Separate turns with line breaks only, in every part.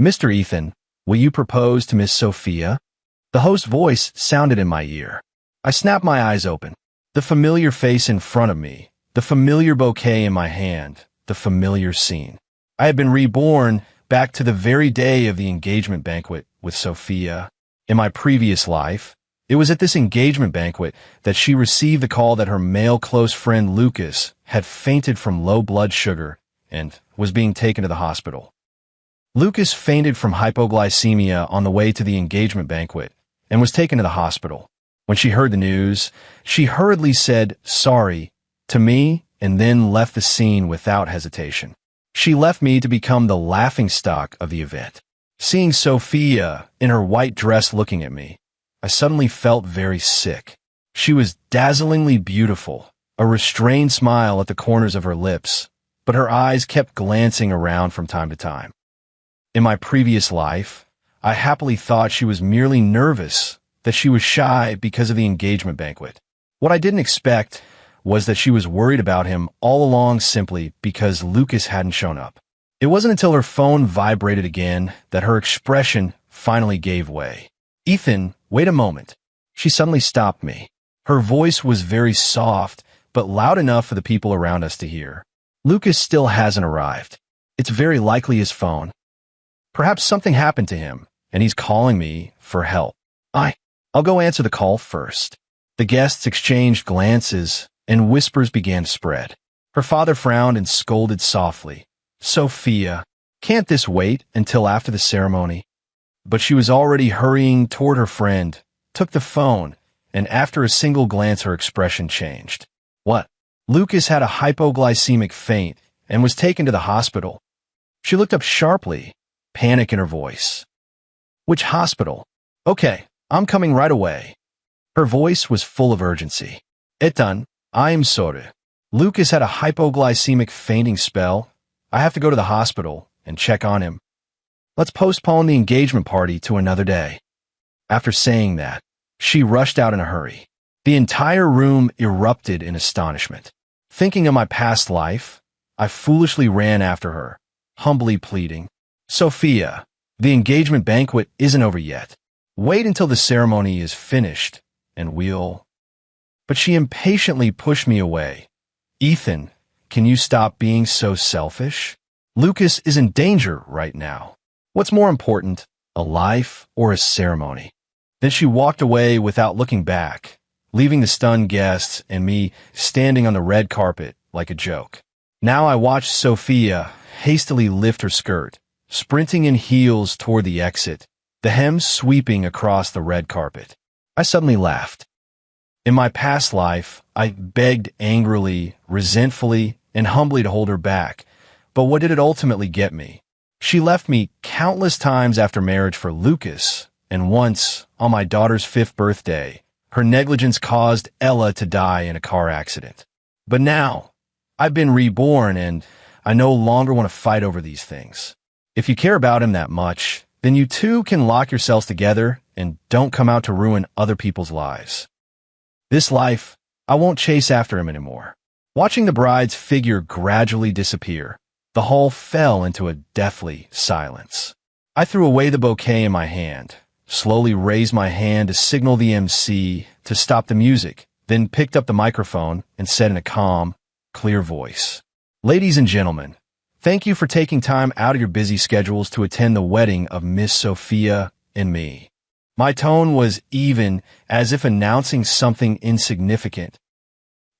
Mr. Ethan, will you propose to Miss Sophia? The host's voice sounded in my ear. I snapped my eyes open. The familiar face in front of me, the familiar bouquet in my hand, the familiar scene. I had been reborn back to the very day of the engagement banquet with Sophia. In my previous life, it was at this engagement banquet that she received the call that her male close friend Lucas had fainted from low blood sugar and was being taken to the hospital. Lucas fainted from hypoglycemia on the way to the engagement banquet and was taken to the hospital. When she heard the news, she hurriedly said sorry to me and then left the scene without hesitation. She left me to become the laughingstock of the event. Seeing Sophia in her white dress looking at me, I suddenly felt very sick. She was dazzlingly beautiful, a restrained smile at the corners of her lips, but her eyes kept glancing around from time to time. In my previous life, I happily thought she was merely nervous, that she was shy because of the engagement banquet. What I didn't expect was that she was worried about him all along simply because Lucas hadn't shown up. It wasn't until her phone vibrated again that her expression finally gave way. "Ethan, wait a moment." She suddenly stopped me. Her voice was very soft, but loud enough for the people around us to hear. "Lucas still hasn't arrived. It's very likely his phone. Perhaps something happened to him, and he's calling me for help. I'll go answer the call first." The guests exchanged glances, and whispers began to spread. Her father frowned and scolded softly. "Sophia, can't this wait until after the ceremony?" But she was already hurrying toward her friend, took the phone, and after a single glance her expression changed. "What?" "Lucas had a hypoglycemic faint and was taken to the hospital." She looked up sharply, panic in her voice. "Which hospital?" "Okay, I'm coming right away." Her voice was full of urgency. "Ethan, I'm sorry. Lucas had a hypoglycemic fainting spell. I have to go to the hospital and check on him. Let's postpone the engagement party to another day." After saying that, she rushed out in a hurry. The entire room erupted in astonishment. Thinking of my past life, I foolishly ran after her, humbly pleading, "Sophia, the engagement banquet isn't over yet. Wait until the ceremony is finished, and we'll—" But she impatiently pushed me away. "Ethan, can you stop being so selfish? Lucas is in danger right now. What's more important, a life or a ceremony?" Then she walked away without looking back, leaving the stunned guests and me standing on the red carpet like a joke. Now I watched Sophia hastily lift her skirt, sprinting in heels toward the exit, the hem sweeping across the red carpet. I suddenly laughed. In my past life, I begged angrily, resentfully, and humbly to hold her back, but what did it ultimately get me? She left me countless times after marriage for Lucas, and once, on my daughter's 5th birthday, her negligence caused Ella to die in a car accident. But now, I've been reborn, and I no longer want to fight over these things. If you care about him that much, then you too can lock yourselves together and don't come out to ruin other people's lives. This life, I won't chase after him anymore. Watching the bride's figure gradually disappear, the hall fell into a deathly silence. I threw away the bouquet in my hand, slowly raised my hand to signal the MC to stop the music, then picked up the microphone and said in a calm, clear voice, "Ladies and gentlemen, thank you for taking time out of your busy schedules to attend the wedding of Miss Sophia and me." My tone was even, as if announcing something insignificant.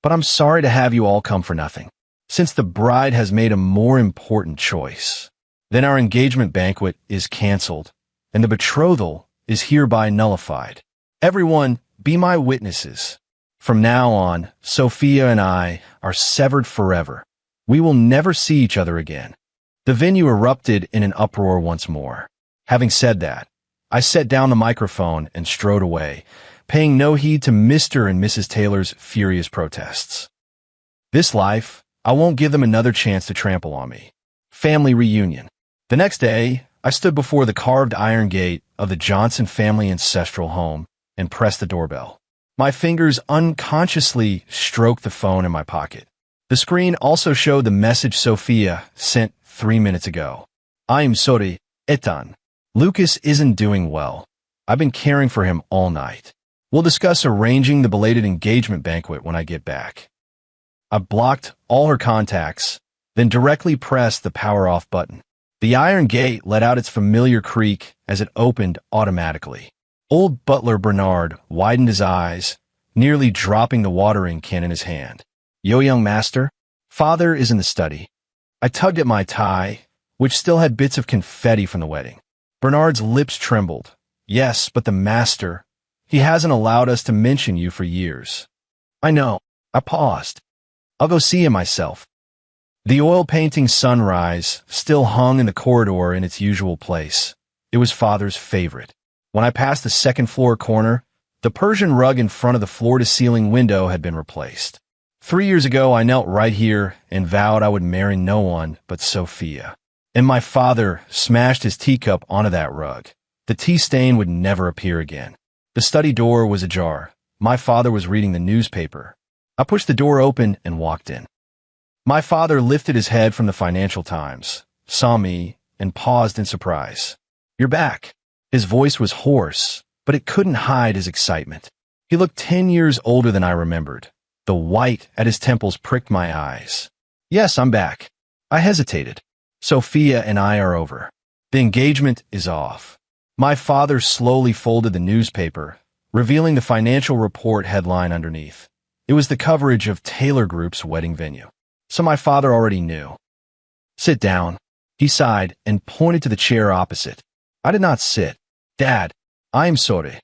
"But I'm sorry to have you all come for nothing, since the bride has made a more important choice. Then our engagement banquet is canceled, and the betrothal is hereby nullified. Everyone, be my witnesses. From now on, Sophia and I are severed forever. We will never see each other again." The venue erupted in an uproar once more. Having said that, I set down the microphone and strode away, paying no heed to Mr. and Mrs. Taylor's furious protests. This life, I won't give them another chance to trample on me. Family reunion. The next day, I stood before the carved iron gate of the Johnson family ancestral home and pressed the doorbell. My fingers unconsciously stroked the phone in my pocket. The screen also showed the message Sophia sent 3 minutes ago. "I am sorry, Etan. Lucas isn't doing well. I've been caring for him all night. We'll discuss arranging the belated engagement banquet when I get back. I blocked all her contacts, then directly pressed the power-off button. The iron gate let out its familiar creak as it opened automatically. Old butler Bernard widened his eyes, nearly dropping the watering can in his hand. "Yo, young master, father is in the study." I tugged at my tie, which still had bits of confetti from the wedding. Bernard's lips trembled. "Yes, but the master, he hasn't allowed us to mention you for years." "I know." I paused. "I'll go see him myself." The oil painting sunrise still hung in the corridor in its usual place. It was father's favorite. When I passed the second-floor corner, the Persian rug in front of the floor-to-ceiling window had been replaced. 3 years ago, I knelt right here and vowed I would marry no one but Sophia. And my father smashed his teacup onto that rug. The tea stain would never appear again. The study door was ajar. My father was reading the newspaper. I pushed the door open and walked in. My father lifted his head from the Financial Times, saw me, and paused in surprise. "You're back." His voice was hoarse, but it couldn't hide his excitement. He looked 10 years older than I remembered. The white at his temples pricked my eyes. "Yes, I'm back." I hesitated. "Sophia and I are over. The engagement is off." My father slowly folded the newspaper, revealing the financial report headline underneath. It was the coverage of Taylor Group's wedding venue. So my father already knew. "Sit down." He sighed and pointed to the chair opposite. I did not sit. "Dad, I am sorry."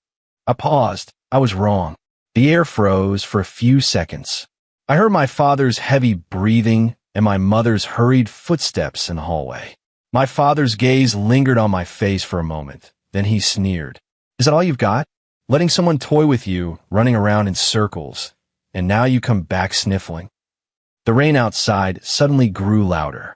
I paused. I was wrong. The air froze for a few seconds. I heard my father's heavy breathing and my mother's hurried footsteps in the hallway. My father's gaze lingered on my face for a moment. Then he sneered. "Is that all you've got? Letting someone toy with you, running around in circles, and now you come back sniffling?" The rain outside suddenly grew louder.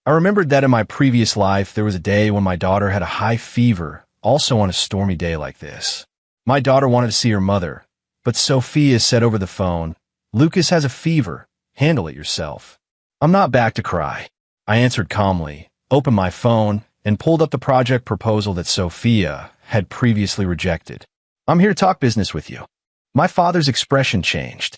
I remembered that in my previous life there was a day when my daughter had a high fever, also on a stormy day like this. My daughter wanted to see her mother, but Sophia said over the phone, "Lucas has a fever. Handle it yourself." "I'm not back to cry." I answered calmly, opened my phone, and pulled up the project proposal that Sophia had previously rejected. "I'm here to talk business with you." My father's expression changed.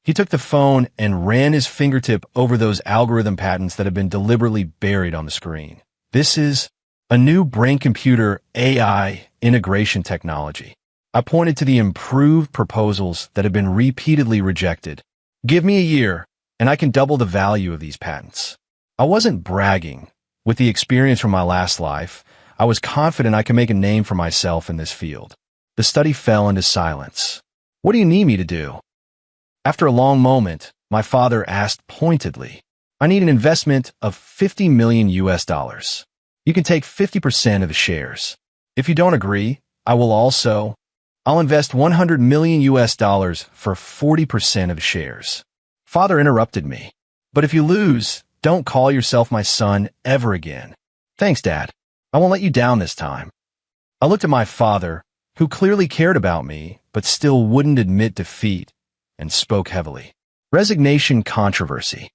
He took the phone and ran his fingertip over those algorithm patents that had been deliberately buried on the screen. "This is a new brain-computer AI integration technology." I pointed to the improved proposals that had been repeatedly rejected. "Give me a year, and I can double the value of these patents." I wasn't bragging. With the experience from my last life, I was confident I could make a name for myself in this field. The study fell into silence. "What do you need me to do?" After a long moment, my father asked pointedly, "I need an investment of $50 million US. You can take 50% of the shares. If you don't agree, I'll invest $100 million US for 40% of the shares." Father interrupted me. "But if you lose, don't call yourself my son ever again." "Thanks, Dad. I won't let you down this time." I looked at my father, who clearly cared about me, but still wouldn't admit defeat, and spoke heavily. Resignation controversy.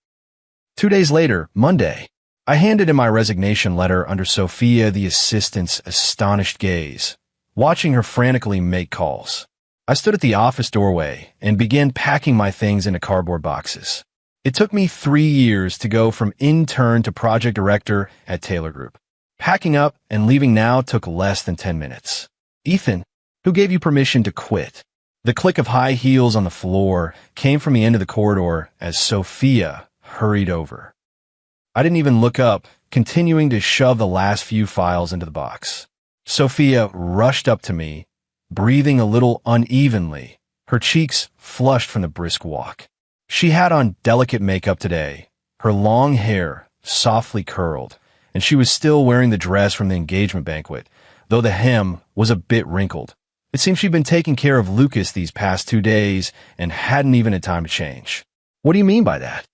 2 days later, Monday, I handed in my resignation letter under Sophia the assistant's astonished gaze, watching her frantically make calls. I stood at the office doorway and began packing my things into cardboard boxes. It took me 3 years to go from intern to project director at Taylor Group. Packing up and leaving now took less than 10 minutes. "Ethan, who gave you permission to quit?" The click of high heels on the floor came from the end of the corridor as Sophia hurried over. I didn't even look up, continuing to shove the last few files into the box. Sophia rushed up to me, breathing a little unevenly, her cheeks flushed from the brisk walk. She had on delicate makeup today, her long hair softly curled, and she was still wearing the dress from the engagement banquet, though the hem was a bit wrinkled. It seemed she'd been taking care of Lucas these past 2 days and hadn't even had time to change. "What do you mean by that?"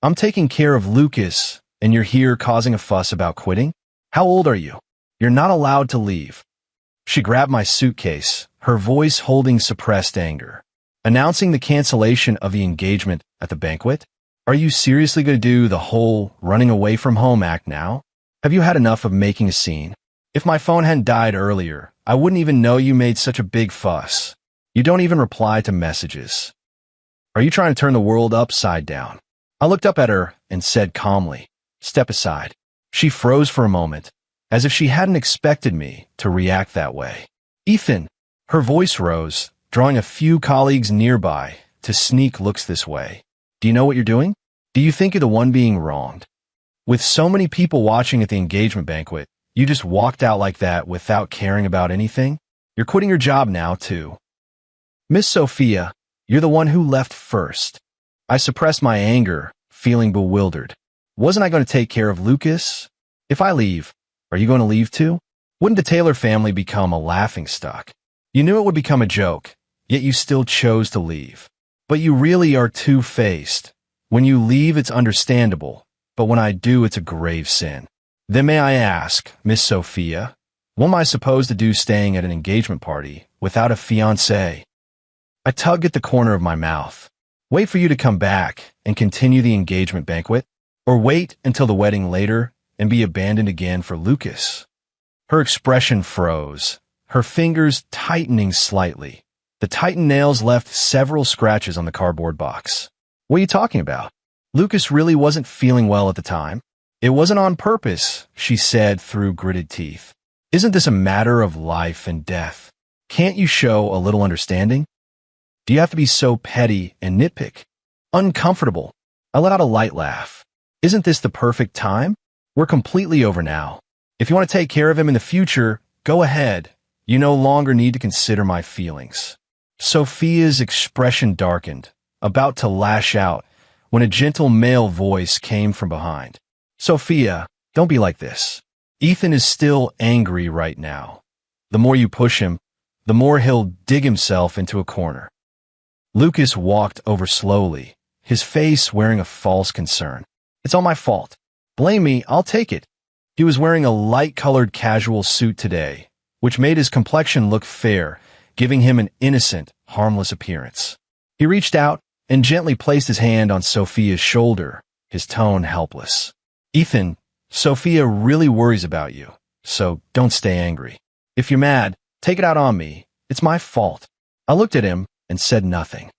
"I'm taking care of Lucas, and you're here causing a fuss about quitting? How old are you? You're not allowed to leave." She grabbed my suitcase, her voice holding suppressed anger. "Announcing the cancellation of the engagement at the banquet? Are you seriously going to do the whole running away from home act now?" Have you had enough of making a scene? If my phone hadn't died earlier, I wouldn't even know you made such a big fuss. You don't even reply to messages. Are you trying to turn the world upside down? I looked up at her and said calmly, "Step aside." She froze for a moment, as if she hadn't expected me to react that way. "Ethan," her voice rose, drawing a few colleagues nearby to sneak looks this way. "Do you know what you're doing? Do you think you're the one being wronged? With so many people watching at the engagement banquet, you just walked out like that without caring about anything? You're quitting your job now, too." "Miss Sophia, you're the one who left first." I suppressed my anger, feeling bewildered. Wasn't I going to take care of Lucas? If I leave, are you going to leave too? Wouldn't the Taylor family become a laughingstock? You knew it would become a joke, yet you still chose to leave. But you really are two-faced. When you leave, it's understandable, but when I do, it's a grave sin. Then may I ask, Miss Sophia, what am I supposed to do staying at an engagement party without a fiancé? I tugged at the corner of my mouth. Wait for you to come back and continue the engagement banquet? Or wait until the wedding later and be abandoned again for Lucas? Her expression froze, her fingers tightening slightly. The tightened nails left several scratches on the cardboard box. "What are you talking about? Lucas really wasn't feeling well at the time. It wasn't on purpose," she said through gritted teeth. "Isn't this a matter of life and death? Can't you show a little understanding? Do you have to be so petty and nitpick?" Uncomfortable. I let out a light laugh. "Isn't this the perfect time? We're completely over now. If you want to take care of him in the future, go ahead. You no longer need to consider my feelings." Sophia's expression darkened, about to lash out, when a gentle male voice came from behind. "Sophia, don't be like this. Ethan is still angry right now. The more you push him, the more he'll dig himself into a corner." Lucas walked over slowly, his face wearing a false concern. "It's all my fault. Blame me, I'll take it." He was wearing a light-colored casual suit today, which made his complexion look fair, giving him an innocent, harmless appearance. He reached out and gently placed his hand on Sophia's shoulder, his tone helpless. "Ethan, Sophia really worries about you, so don't stay angry. If you're mad, take it out on me. It's my fault." I looked at him and said nothing.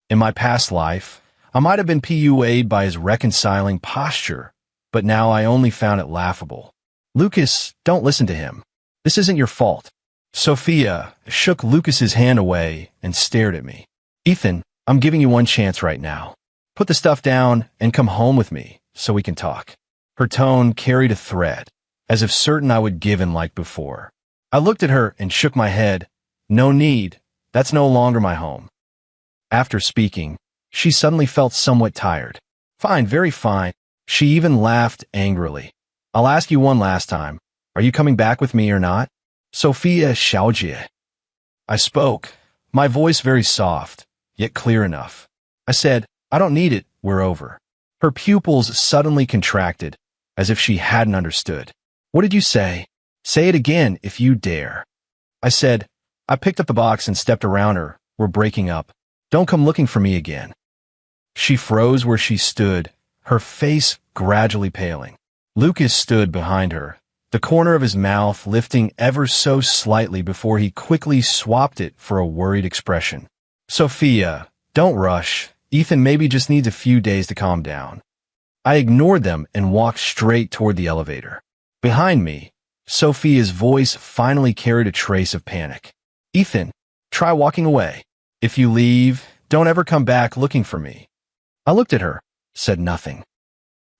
In my past life, I might have been PUA'd by his reconciling posture, but now I only found it laughable. "Lucas, don't listen to him. This isn't your fault." Sophia shook Lucas's hand away and stared at me. "Ethan, I'm giving you one chance right now. Put the stuff down and come home with me so we can talk." Her tone carried a threat, as if certain I would give in like before. I looked at her and shook my head. "No need. That's no longer my home." After speaking, she suddenly felt somewhat tired. "Fine, very fine." She even laughed angrily. "I'll ask you one last time. Are you coming back with me or not?" "Sophia Xiaojie." I spoke, my voice very soft, yet clear enough. I said, "I don't need it, we're over." Her pupils suddenly contracted, as if she hadn't understood. "What did you say? Say it again if you dare." I said, I picked up the box and stepped around her. "We're breaking up. Don't come looking for me again." She froze where she stood, her face gradually paling. Lucas stood behind her, the corner of his mouth lifting ever so slightly before he quickly swapped it for a worried expression. "Sophia, don't rush. Ethan maybe just needs a few days to calm down." I ignored them and walked straight toward the elevator. Behind me, Sophia's voice finally carried a trace of panic. "Ethan, try walking away. If you leave, don't ever come back looking for me." I looked at her, said nothing.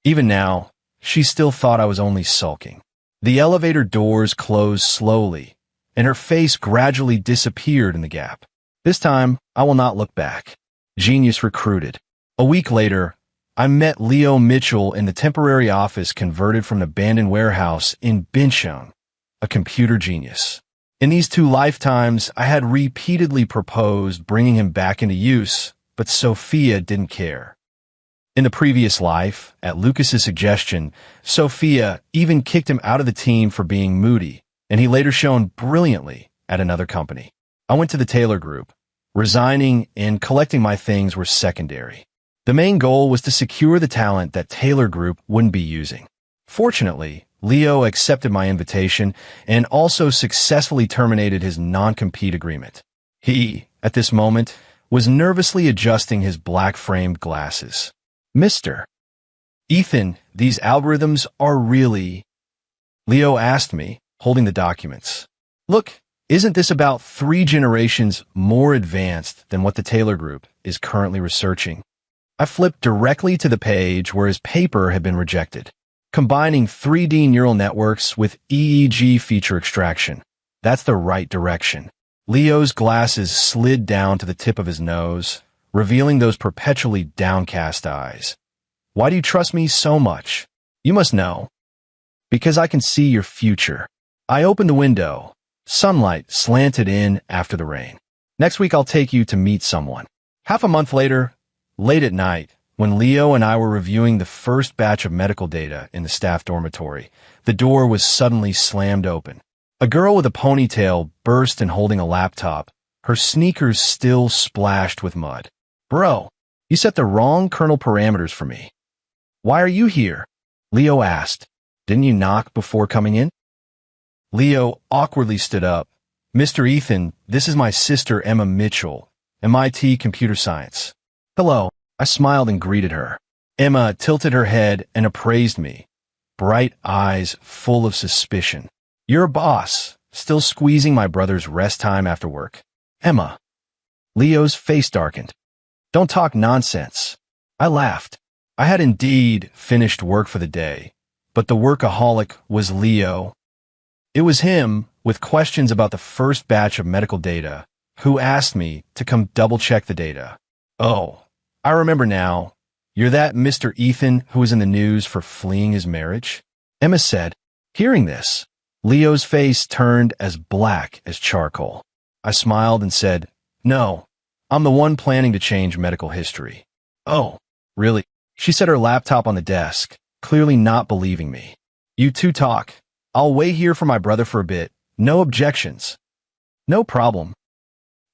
Even now, she still thought I was only sulking. The elevator doors closed slowly, and her face gradually disappeared in the gap. This time, I will not look back. Genius recruited. A week later, I met Leo Mitchell in the temporary office converted from an abandoned warehouse in Binchon, a computer genius. In these 2 lifetimes, I had repeatedly proposed bringing him back into use, but Sophia didn't care. In the previous life, at Lucas's suggestion, Sophia even kicked him out of the team for being moody, and he later shone brilliantly at another company. I went to the Taylor Group. Resigning and collecting my things were secondary. The main goal was to secure the talent that Taylor Group wouldn't be using. Fortunately, Leo accepted my invitation and also successfully terminated his non-compete agreement. He, at this moment, was nervously adjusting his black-framed glasses. Mr. Ethan, these algorithms are really... Leo asked me, holding the documents. Look, isn't this about 3 generations more advanced than what the Taylor Group is currently researching? I flipped directly to the page where his paper had been rejected. Combining 3D neural networks with EEG feature extraction. That's the right direction. Leo's glasses slid down to the tip of his nose, revealing those perpetually downcast eyes. Why do you trust me so much? You must know. Because I can see your future. I opened the window. Sunlight slanted in after the rain. Next week I'll take you to meet someone. Half a month later, late at night, when Leo and I were reviewing the first batch of medical data in the staff dormitory, the door was suddenly slammed open. A girl with a ponytail burst in holding a laptop, her sneakers still splashed with mud. Bro, you set the wrong kernel parameters for me. Why are you here? Leo asked. Didn't you knock before coming in? Leo awkwardly stood up. Mr. Ethan, this is my sister Emma Mitchell, MIT Computer Science. Hello. I smiled and greeted her. Emma tilted her head and appraised me, bright eyes full of suspicion. You're a boss, still squeezing my brother's rest time after work. Emma. Leo's face darkened. Don't talk nonsense. I laughed. I had indeed finished work for the day, but the workaholic was Leo. It was him, with questions about the first batch of medical data, who asked me to come double-check the data. Oh, I remember now. You're that Mr. Ethan who was in the news for fleeing his marriage? Emma said. Hearing this, Leo's face turned as black as charcoal. I smiled and said, No, I'm the one planning to change medical history. Oh, really? She set her laptop on the desk, clearly not believing me. You two talk. I'll wait here for my brother for a bit. No objections. No problem.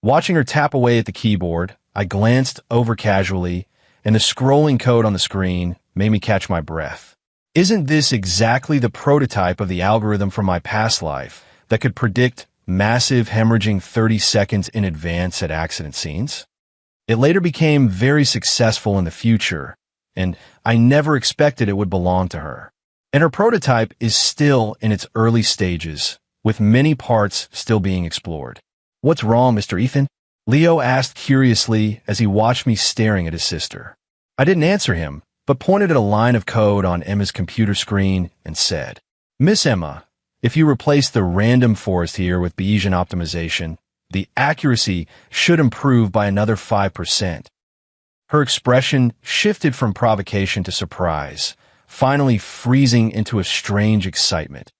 Watching her tap away at the keyboard, I glanced over casually, and the scrolling code on the screen made me catch my breath. Isn't this exactly the prototype of the algorithm from my past life that could predict massive hemorrhaging 30 seconds in advance at accident scenes? It later became very successful in the future, and I never expected it would belong to her. And her prototype is still in its early stages, with many parts still being explored. What's wrong, Mr. Ethan? Leo asked curiously as he watched me staring at his sister. I didn't answer him, but pointed at a line of code on Emma's computer screen and said, Miss Emma, if you replace the random forest here with Bayesian optimization, the accuracy should improve by another 5%. Her expression shifted from provocation to surprise, finally freezing into a strange excitement.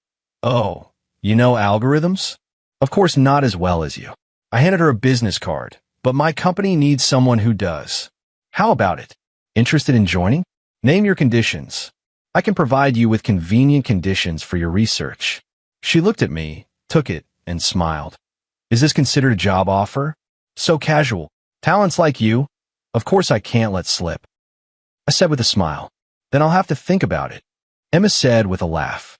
Oh, you know algorithms? Of course not as well as you. I handed her a business card, but my company needs someone who does. How about it? Interested in joining? Name your conditions. I can provide you with convenient conditions for your research. She looked at me, took it, and smiled. Is this considered a job offer? So casual. Talents like you? Of course I can't let slip. I said with a smile. Then I'll have to think about it. Emma said with a laugh.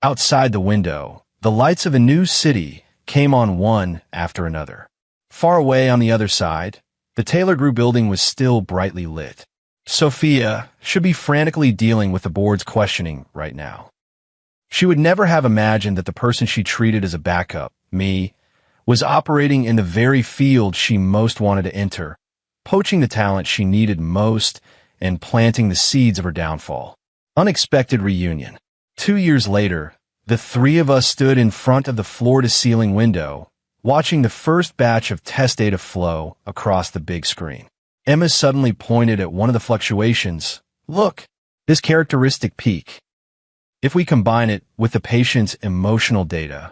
Outside the window, the lights of a new city came on one after another. Far away on the other side, the Taylor Group building was still brightly lit. Sophia should be frantically dealing with the board's questioning right now. She would never have imagined that the person she treated as a backup, me, was operating in the very field she most wanted to enter, poaching the talent she needed most and planting the seeds of her downfall. Unexpected reunion. 2 years later, the three of us stood in front of the floor-to-ceiling window, watching the first batch of test data flow across the big screen. Emma suddenly pointed at one of the fluctuations. Look, this characteristic peak. If we combine it with the patient's emotional data,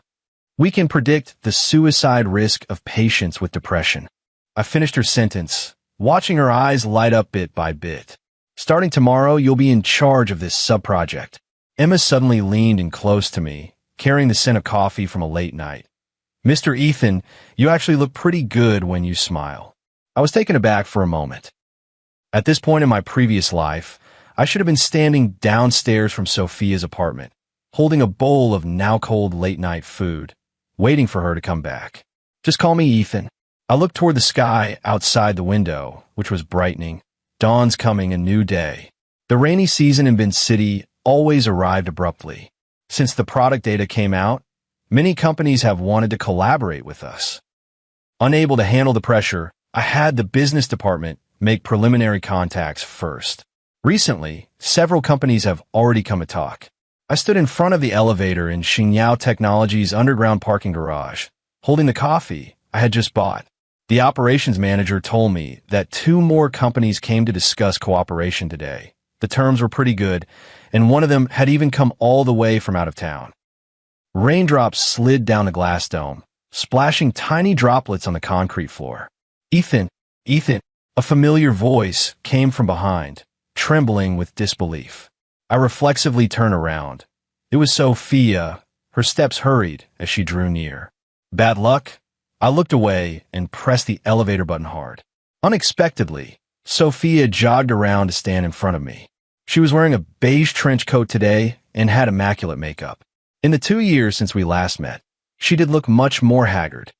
we can predict the suicide risk of patients with depression. I finished her sentence, watching her eyes light up bit by bit. Starting tomorrow, you'll be in charge of this sub-project. Emma suddenly leaned in close to me, carrying the scent of coffee from a late night. Mr. Ethan, you actually look pretty good when you smile. I was taken aback for a moment. At this point in my previous life, I should have been standing downstairs from Sophia's apartment, holding a bowl of now-cold late-night food, waiting for her to come back. "Just call me Ethan." I looked toward the sky outside the window, which was brightening. Dawn's coming, a new day. The rainy season in Bin City always arrived abruptly. Since the product data came out, many companies have wanted to collaborate with us. Unable to handle the pressure, I had the business department make preliminary contacts first. Recently, several companies have already come to talk. I stood in front of the elevator in Xingyao Technologies' underground parking garage, holding the coffee I had just bought. The operations manager told me that 2 more companies came to discuss cooperation today. The terms were pretty good, and one of them had even come all the way from out of town. Raindrops slid down the glass dome, splashing tiny droplets on the concrete floor. "Ethan, Ethan," a familiar voice came from behind, trembling with disbelief. I reflexively turned around. It was Sophia. Her steps hurried as she drew near. "Bad luck?" I looked away and pressed the elevator button hard. Unexpectedly, Sophia jogged around to stand in front of me. She was wearing a beige trench coat today and had immaculate makeup. In the 2 years since we last met, she did look much more haggard.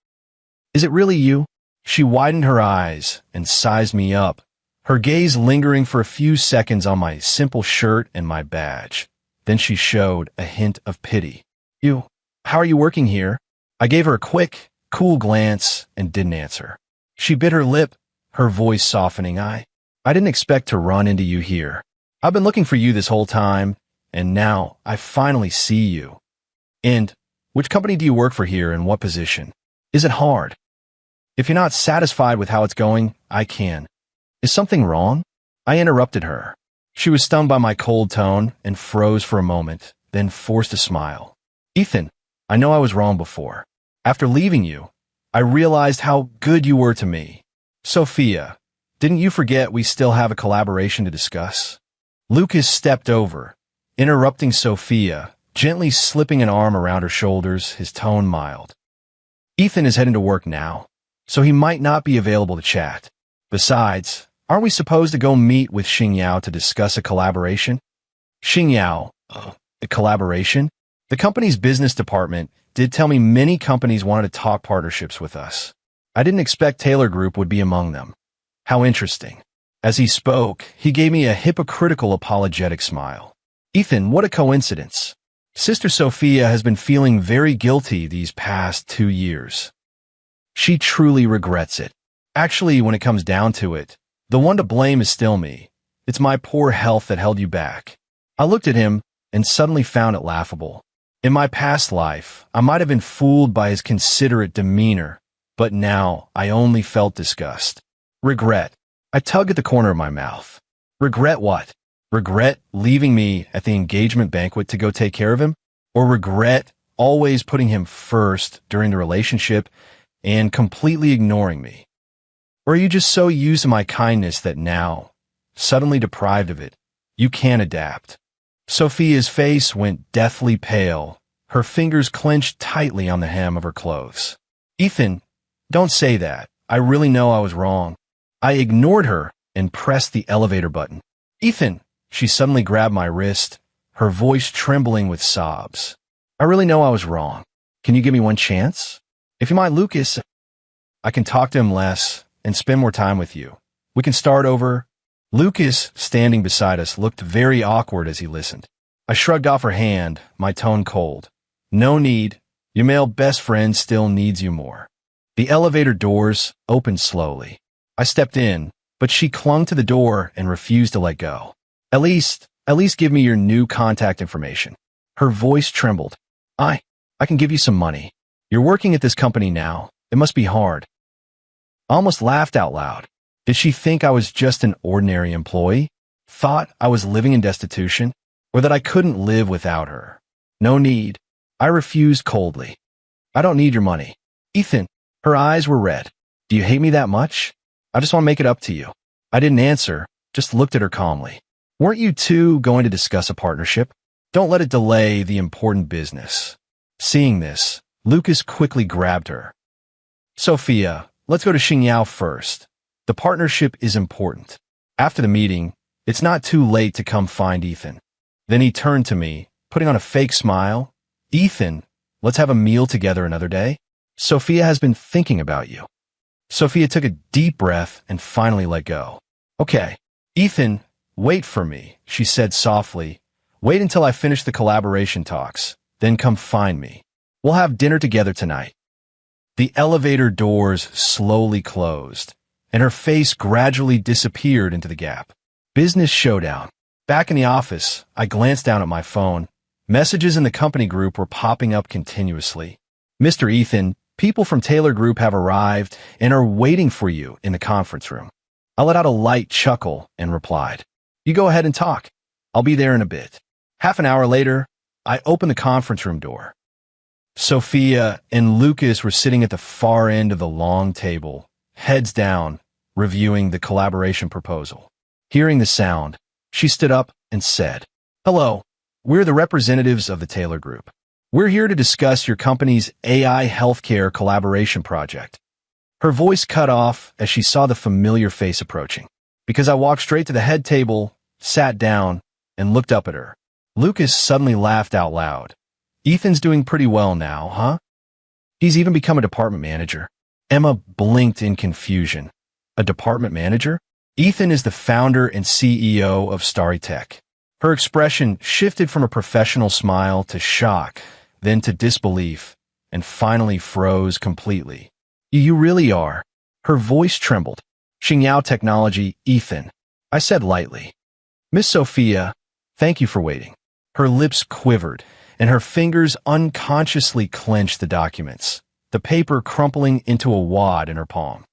"Is it really you?" She widened her eyes and sized me up, her gaze lingering for a few seconds on my simple shirt and my badge. Then she showed a hint of pity. How are you working here?" I gave her a quick, cool glance and didn't answer. She bit her lip, her voice softening. I didn't expect to run into you here. I've been looking for you this whole time, and now I finally see you. And which company do you work for here and what position? Is it hard? If you're not satisfied with how it's going, I can. Is something wrong? I interrupted her. She was stung by my cold tone and froze for a moment, then forced a smile. "Ethan, I know I was wrong before. After leaving you, I realized how good you were to me. Sophia, didn't you forget we still have a collaboration to discuss?" Lucas stepped over, interrupting Sophia, gently slipping an arm around her shoulders, his tone mild. "Ethan is heading to work now, so he might not be available to chat. Besides, aren't we supposed to go meet with Xingyao to discuss a collaboration?" Xingyao, a collaboration? The company's business department did tell me many companies wanted to talk partnerships with us. I didn't expect Taylor Group would be among them. How interesting. As he spoke, he gave me a hypocritical apologetic smile. "Ethan, what a coincidence. Sister Sophia has been feeling very guilty these past 2 years. She truly regrets it. Actually, when it comes down to it, the one to blame is still me. It's my poor health that held you back." I looked at him and suddenly found it laughable. In my past life, I might have been fooled by his considerate demeanor, but now I only felt disgust. Regret. I tugged at the corner of my mouth. Regret what? Regret leaving me at the engagement banquet to go take care of him? Or regret always putting him first during the relationship and completely ignoring me? Or are you just so used to my kindness that now, suddenly deprived of it, you can't adapt? Sophia's face went deathly pale, her fingers clenched tightly on the hem of her clothes. "Ethan, don't say that. I really know I was wrong." I ignored her and pressed the elevator button. "Ethan," she suddenly grabbed my wrist, her voice trembling with sobs. "I really know I was wrong. Can you give me one chance? If you mind, Lucas, I can talk to him less and spend more time with you. We can start over." Lucas, standing beside us, looked very awkward as he listened. I shrugged off her hand, my tone cold. "No need. Your male best friend still needs you more." The elevator doors opened slowly. I stepped in, but she clung to the door and refused to let go. At least give me your new contact information." Her voice trembled. I can give you some money. You're working at this company now. It must be hard." I almost laughed out loud. Did she think I was just an ordinary employee? Thought I was living in destitution? Or that I couldn't live without her? "No need." I refused coldly. "I don't need your money." "Ethan." Her eyes were red. "Do you hate me that much? I just want to make it up to you." I didn't answer, just looked at her calmly. "Weren't you two going to discuss a partnership? Don't let it delay the important business." Seeing this, Lucas quickly grabbed her. "Sophia, let's go to Xingyao first. The partnership is important. After the meeting, it's not too late to come find Ethan." Then he turned to me, putting on a fake smile. Ethan, let's have a meal together another day. Sophia has been thinking about you. Sophia took a deep breath and finally let go. Okay. Ethan, wait for me, she said softly. Wait until I finish the collaboration talks, then come find me. We'll have dinner together tonight. The elevator doors slowly closed, and her face gradually disappeared into the gap. Business showdown. Back in the office, I glanced down at my phone. Messages in the company group were popping up continuously. Mr. Ethan, people from Taylor Group have arrived and are waiting for you in the conference room. I let out a light chuckle and replied, You go ahead and talk. I'll be there in a bit. Half an hour later, I opened the conference room door. Sophia and Lucas were sitting at the far end of the long table, heads down, reviewing the collaboration proposal. Hearing the sound, she stood up and said, Hello, we're the representatives of the Taylor Group. We're here to discuss your company's AI healthcare collaboration project. Her voice cut off as she saw the familiar face approaching. Because I walked straight to the head table, sat down, and looked up at her. Lucas suddenly laughed out loud. Ethan's doing pretty well now, huh? He's even become a department manager. Emma blinked in confusion. A department manager? Ethan is the founder and CEO of Starry Tech. Her expression shifted from a professional smile to shock, then to disbelief, and finally froze completely. You really are. Her voice trembled. Xingyao Technology, Ethan. I said lightly. Miss Sophia, thank you for waiting. Her lips quivered, and her fingers unconsciously clenched the documents, the paper crumpling into a wad in her palm.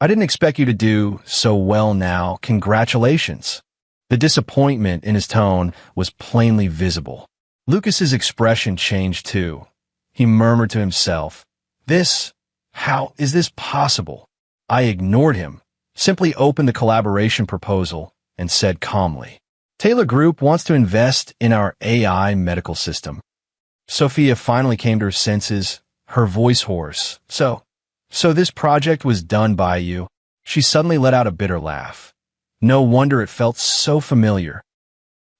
I didn't expect you to do so well now. Congratulations. The disappointment in his tone was plainly visible. Lucas's expression changed too. He murmured to himself, How is this possible? I ignored him, simply opened the collaboration proposal, and said calmly, Taylor Group wants to invest in our AI medical system. Sophia finally came to her senses, her voice hoarse. So this project was done by you. She suddenly let out a bitter laugh. No wonder it felt so familiar.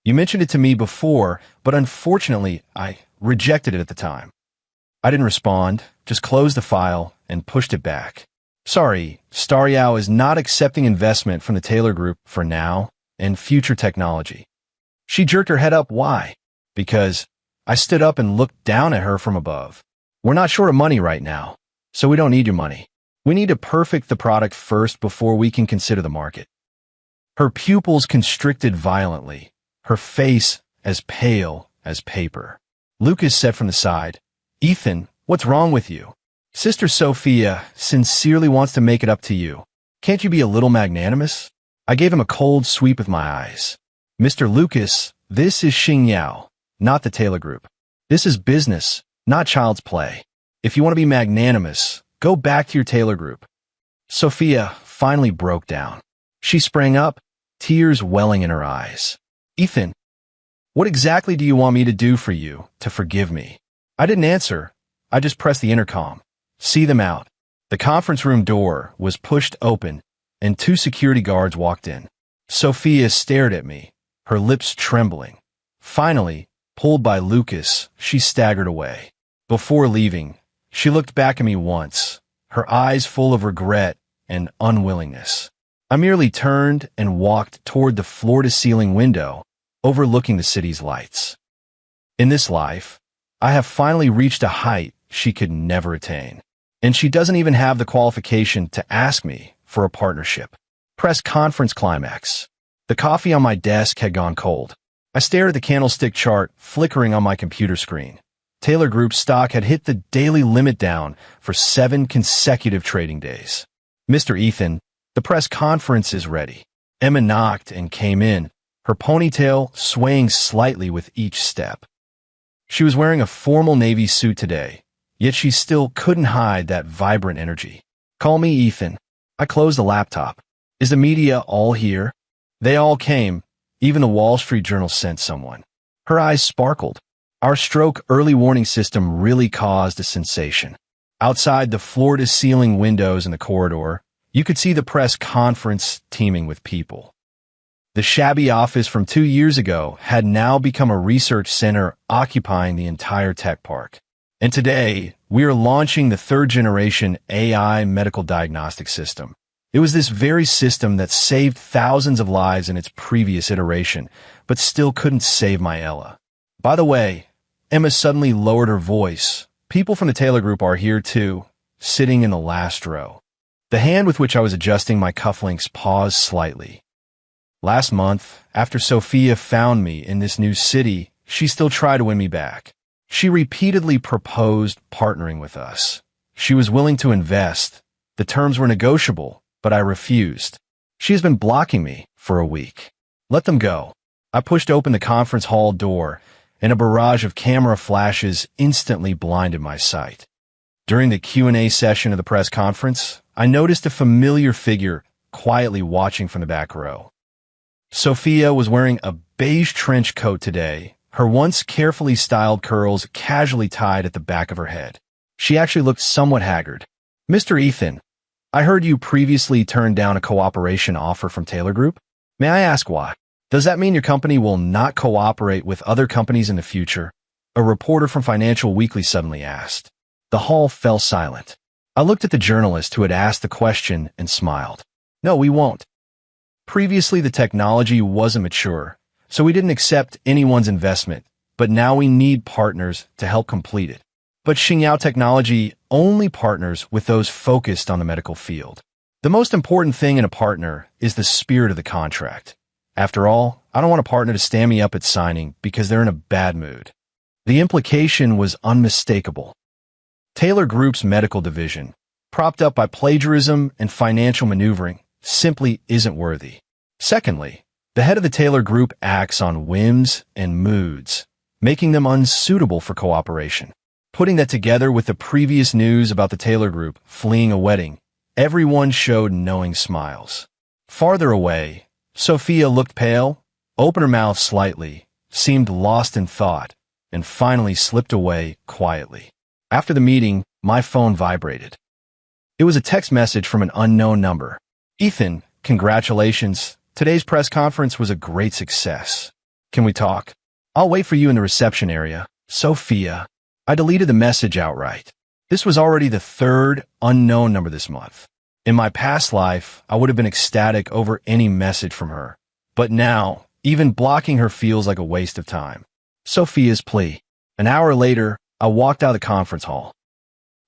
You mentioned it to me before, but unfortunately, I rejected it at the time. I didn't respond, just closed the file and pushed it back. Sorry, Staryao is not accepting investment from the Taylor Group for now and future technology. She jerked her head up. Why? Because I stood up and looked down at her from above. We're not short of money right now, so we don't need your money. We need to perfect the product first before we can consider the market. Her pupils constricted violently, her face as pale as paper. Lucas said from the side, Ethan, what's wrong with you? Sister Sophia sincerely wants to make it up to you. Can't you be a little magnanimous? I gave him a cold sweep with my eyes. Mr. Lucas, this is Xingyao, not the Taylor Group. This is business, not child's play. If you want to be magnanimous, go back to your Taylor Group. Sophia finally broke down. She sprang up, tears welling in her eyes. Ethan, what exactly do you want me to do for you to forgive me? I didn't answer. I just pressed the intercom. See them out. The conference room door was pushed open, and 2 security guards walked in. Sophia stared at me, her lips trembling. Finally, pulled by Lucas, she staggered away. Before leaving, she looked back at me once, her eyes full of regret and unwillingness. I merely turned and walked toward the floor-to-ceiling window, overlooking the city's lights. In this life, I have finally reached a height she could never attain. And she doesn't even have the qualification to ask me for a partnership. Press conference climax. The coffee on my desk had gone cold. I stared at the candlestick chart flickering on my computer screen. Taylor Group stock had hit the daily limit down for 7 consecutive trading days. Mr. Ethan, the press conference is ready. Emma knocked and came in, her ponytail swaying slightly with each step. She was wearing a formal navy suit today, yet she still couldn't hide that vibrant energy. Call me Ethan. I closed the laptop. Is the media all here? They all came. Even the Wall Street Journal sent someone. Her eyes sparkled. Our stroke early warning system really caused a sensation. Outside the floor-to-ceiling windows in the corridor, you could see the press conference teeming with people. The shabby office from 2 years ago had now become a research center occupying the entire tech park. And today, we are launching the third-generation AI medical diagnostic system. It was this very system that saved thousands of lives in its previous iteration, but still couldn't save my Ella. By the way, Emma suddenly lowered her voice. People from the Taylor Group are here too, sitting in the last row. The hand with which I was adjusting my cufflinks paused slightly. Last month, after Sophia found me in this new city, she still tried to win me back. She repeatedly proposed partnering with us. She was willing to invest. The terms were negotiable, but I refused. She has been blocking me for a week. Let them go. I pushed open the conference hall door, and a barrage of camera flashes instantly blinded my sight. During the Q&A session of the press conference, I noticed a familiar figure quietly watching from the back row. Sophia was wearing a beige trench coat today, her once carefully styled curls casually tied at the back of her head. She actually looked somewhat haggard. "Mr. Ethan, I heard you previously turned down a cooperation offer from Taylor Group. May I ask why? Does that mean your company will not cooperate with other companies in the future?" A reporter from Financial Weekly suddenly asked. The hall fell silent. I looked at the journalist who had asked the question and smiled. "No, we won't. Previously, the technology wasn't mature, so we didn't accept anyone's investment, but now we need partners to help complete it. But Xingyao Technology only partners with those focused on the medical field. The most important thing in a partner is the spirit of the contract. After all, I don't want a partner to stand me up at signing because they're in a bad mood." The implication was unmistakable. Taylor Group's medical division, propped up by plagiarism and financial maneuvering, simply isn't worthy. Secondly, the head of the Taylor Group acts on whims and moods, making them unsuitable for cooperation. Putting that together with the previous news about the Taylor Group fleeing a wedding, everyone showed knowing smiles. Farther away, Sophia looked pale, opened her mouth slightly, seemed lost in thought, and finally slipped away quietly. After the meeting, my phone vibrated. It was a text message from an unknown number. "Ethan, congratulations. Today's press conference was a great success. Can we talk? I'll wait for you in the reception area. Sophia." I deleted the message outright. This was already the third unknown number this month. In my past life, I would have been ecstatic over any message from her. But now, even blocking her feels like a waste of time. Sophia's plea. An hour later, I walked out of the conference hall.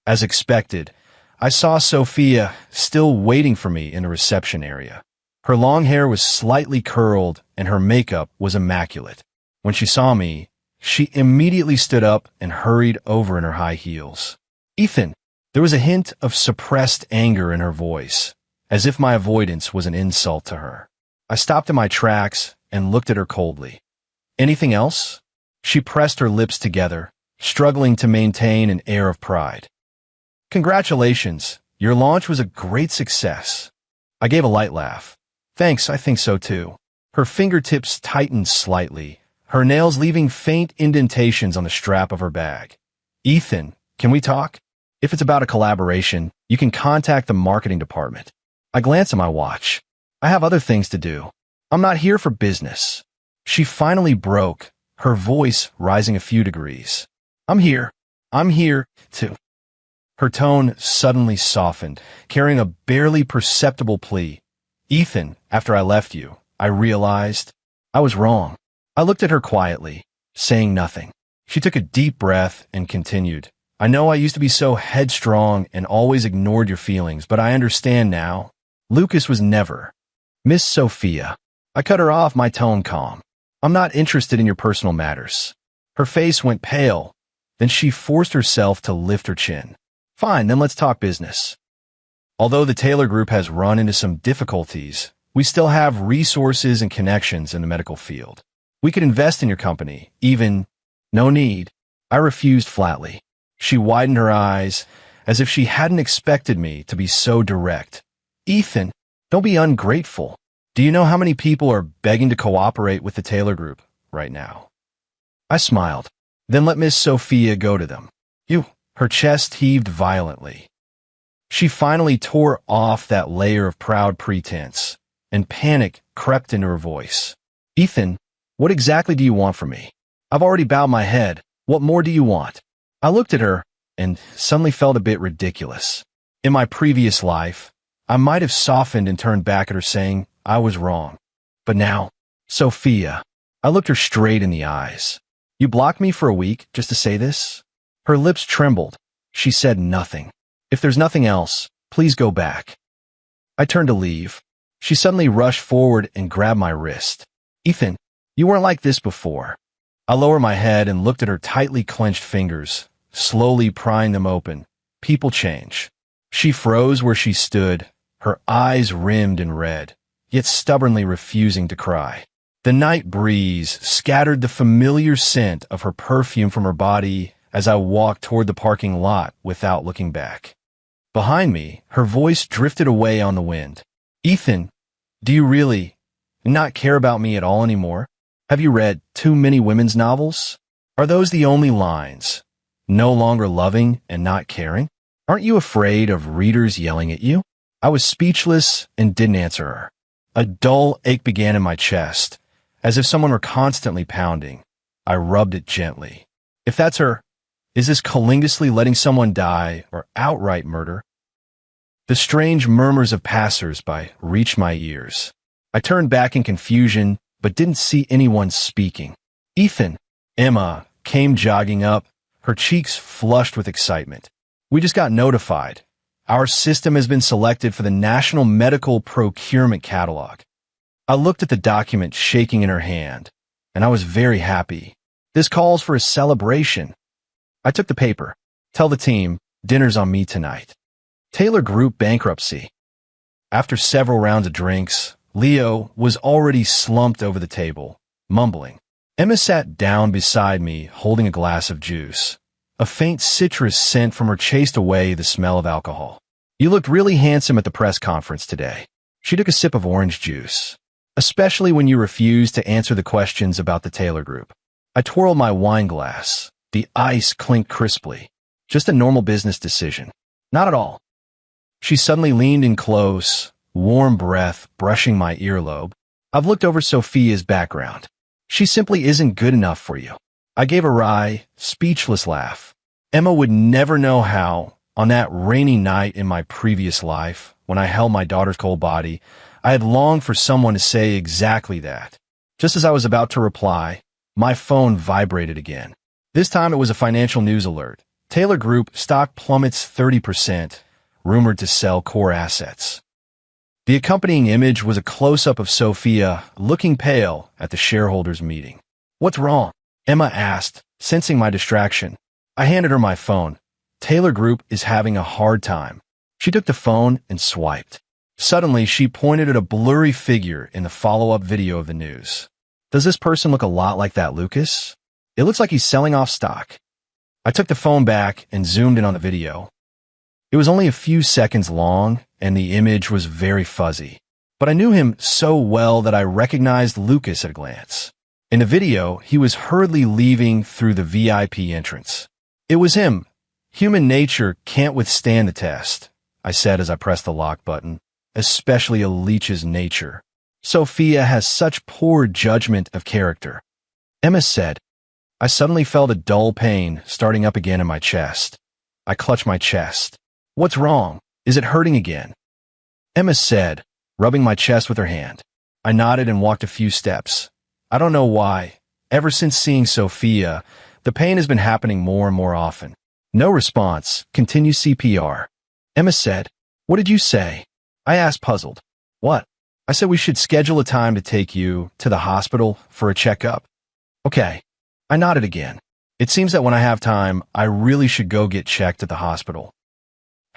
As expected, I saw Sophia still waiting for me in the reception area. Her long hair was slightly curled and her makeup was immaculate. When she saw me, she immediately stood up and hurried over in her high heels. "Ethan," there was a hint of suppressed anger in her voice, as if my avoidance was an insult to her. I stopped in my tracks and looked at her coldly. "Anything else?" She pressed her lips together, struggling to maintain an air of pride. "Congratulations, your launch was a great success." I gave a light laugh. "Thanks, I think so too." Her fingertips tightened slightly, her nails leaving faint indentations on the strap of her bag. "Ethan, can we talk? If it's about a collaboration, you can contact the marketing department." I glanced at my watch. "I have other things to do. I'm not here for business." She finally broke, her voice rising a few degrees. I'm here to..." Her tone suddenly softened, carrying a barely perceptible plea. "Ethan, after I left you, I realized I was wrong." I looked at her quietly, saying nothing. She took a deep breath and continued. "I know I used to be so headstrong and always ignored your feelings, but I understand now. Lucas was never..." "Miss Sophia." I cut her off, my tone calm. "I'm not interested in your personal matters." Her face went pale. Then she forced herself to lift her chin. "Fine, then let's talk business. Although the Taylor Group has run into some difficulties, we still have resources and connections in the medical field. We could invest in your company, even..." "No need." I refused flatly. She widened her eyes, as if she hadn't expected me to be so direct. "Ethan, don't be ungrateful. Do you know how many people are begging to cooperate with the Taylor Group right now?" I smiled. "Then let Miss Sophia go to them." "You..." Her chest heaved violently. She finally tore off that layer of proud pretense. and panic crept into her voice. "Ethan, what exactly do you want from me? I've already bowed my head. What more do you want?" I looked at her and suddenly felt a bit ridiculous. In my previous life, I might have softened and turned back at her saying I was wrong. But now, "Sophia," I looked her straight in the eyes. "You blocked me for a week just to say this?" Her lips trembled. She said nothing. "If there's nothing else, please go back." I turned to leave. She suddenly rushed forward and grabbed my wrist. "Ethan, you weren't like this before." I lowered my head and looked at her tightly clenched fingers, slowly prying them open. People change. She froze where she stood, her eyes rimmed in red, yet stubbornly refusing to cry. The night breeze scattered the familiar scent of her perfume from her body as I walked toward the parking lot without looking back. Behind me, her voice drifted away on the wind. "Ethan, do you really not care about me at all anymore? Have you read too many women's novels? Are those the only lines? No longer loving and not caring? Aren't you afraid of readers yelling at you?" I was speechless and didn't answer her. A dull ache began in my chest, as if someone were constantly pounding. I rubbed it gently. If that's her, is this callingously letting someone die or outright murder? The strange murmurs of passers-by reached my ears. I turned back in confusion, but didn't see anyone speaking. "Ethan," Emma came jogging up, her cheeks flushed with excitement. "We just got notified. Our system has been selected for the National Medical Procurement Catalog." I looked at the document shaking in her hand, and I was very happy. "This calls for a celebration." I took the paper. "Tell the team, dinner's on me tonight." Taylor Group bankruptcy. After several rounds of drinks, Leo was already slumped over the table, mumbling. Emma sat down beside me, holding a glass of juice. A faint citrus scent from her chased away the smell of alcohol. "You looked really handsome at the press conference today." She took a sip of orange juice. "Especially when you refused to answer the questions about the Taylor Group." I twirled my wine glass. The ice clinked crisply. "Just a normal business decision." "Not at all." She suddenly leaned in close, warm breath brushing my earlobe. "I've looked over Sophia's background. She simply isn't good enough for you." I gave a wry, speechless laugh. Emma would never know how, on that rainy night in my previous life, when I held my daughter's cold body, I had longed for someone to say exactly that. Just as I was about to reply, my phone vibrated again. This time it was a financial news alert. Taylor Group stock plummets 30%, rumored to sell core assets. The accompanying image was a close-up of Sophia, looking pale, at the shareholders' meeting. "What's wrong?" Emma asked, sensing my distraction. I handed her my phone. "Taylor Group is having a hard time." She took the phone and swiped. Suddenly, she pointed at a blurry figure in the follow-up video of the news. "Does this person look a lot like that Lucas? It looks like he's selling off stock." I took the phone back and zoomed in on the video. It was only a few seconds long, and the image was very fuzzy. But I knew him so well that I recognized Lucas at a glance. In the video, he was hurriedly leaving through the VIP entrance. It was him. "Human nature can't withstand the test," I said as I pressed the lock button, "especially a leech's nature. Sophia has such poor judgment of character." Emma said. I suddenly felt a dull pain starting up again in my chest. I clutched my chest. "What's wrong? Is it hurting again?" Emma said, rubbing my chest with her hand. I nodded and walked a few steps. "I don't know why. Ever since seeing Sophia, the pain has been happening more and more often." No response. Continue CPR. Emma said, "What did you say?" I asked, puzzled. "What?" I said we should schedule a time to take you to the hospital for a checkup. "Okay." I nodded again. It seems that when I have time, I really should go get checked at the hospital.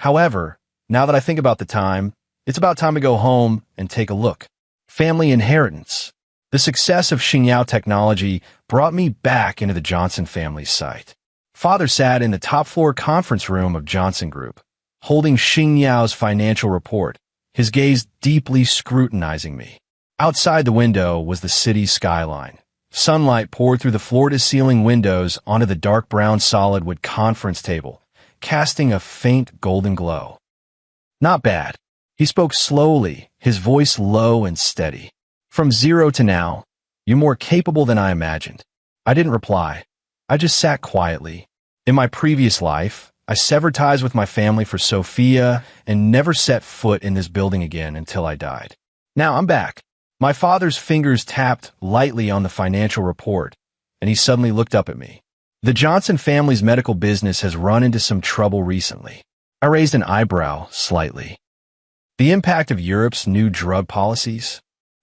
However, now that I think about the time, it's about time to go home and take a look. Family inheritance. The success of Xingyao technology brought me back into the Johnson family's site. Father sat in the top-floor conference room of Johnson Group, holding Xingyao's financial report, his gaze deeply scrutinizing me. Outside the window was the city's skyline. Sunlight poured through the floor-to-ceiling windows onto the dark brown solid wood conference table, casting a faint golden glow. Not bad. He spoke slowly, his voice low and steady. From zero to now, you're more capable than I imagined. I didn't reply. I just sat quietly. In my previous life, I severed ties with my family for Sophia and never set foot in this building again until I died. Now I'm back. My father's fingers tapped lightly on the financial report, and he suddenly looked up at me. The Johnson family's medical business has run into some trouble recently. I raised an eyebrow slightly. The impact of Europe's new drug policies?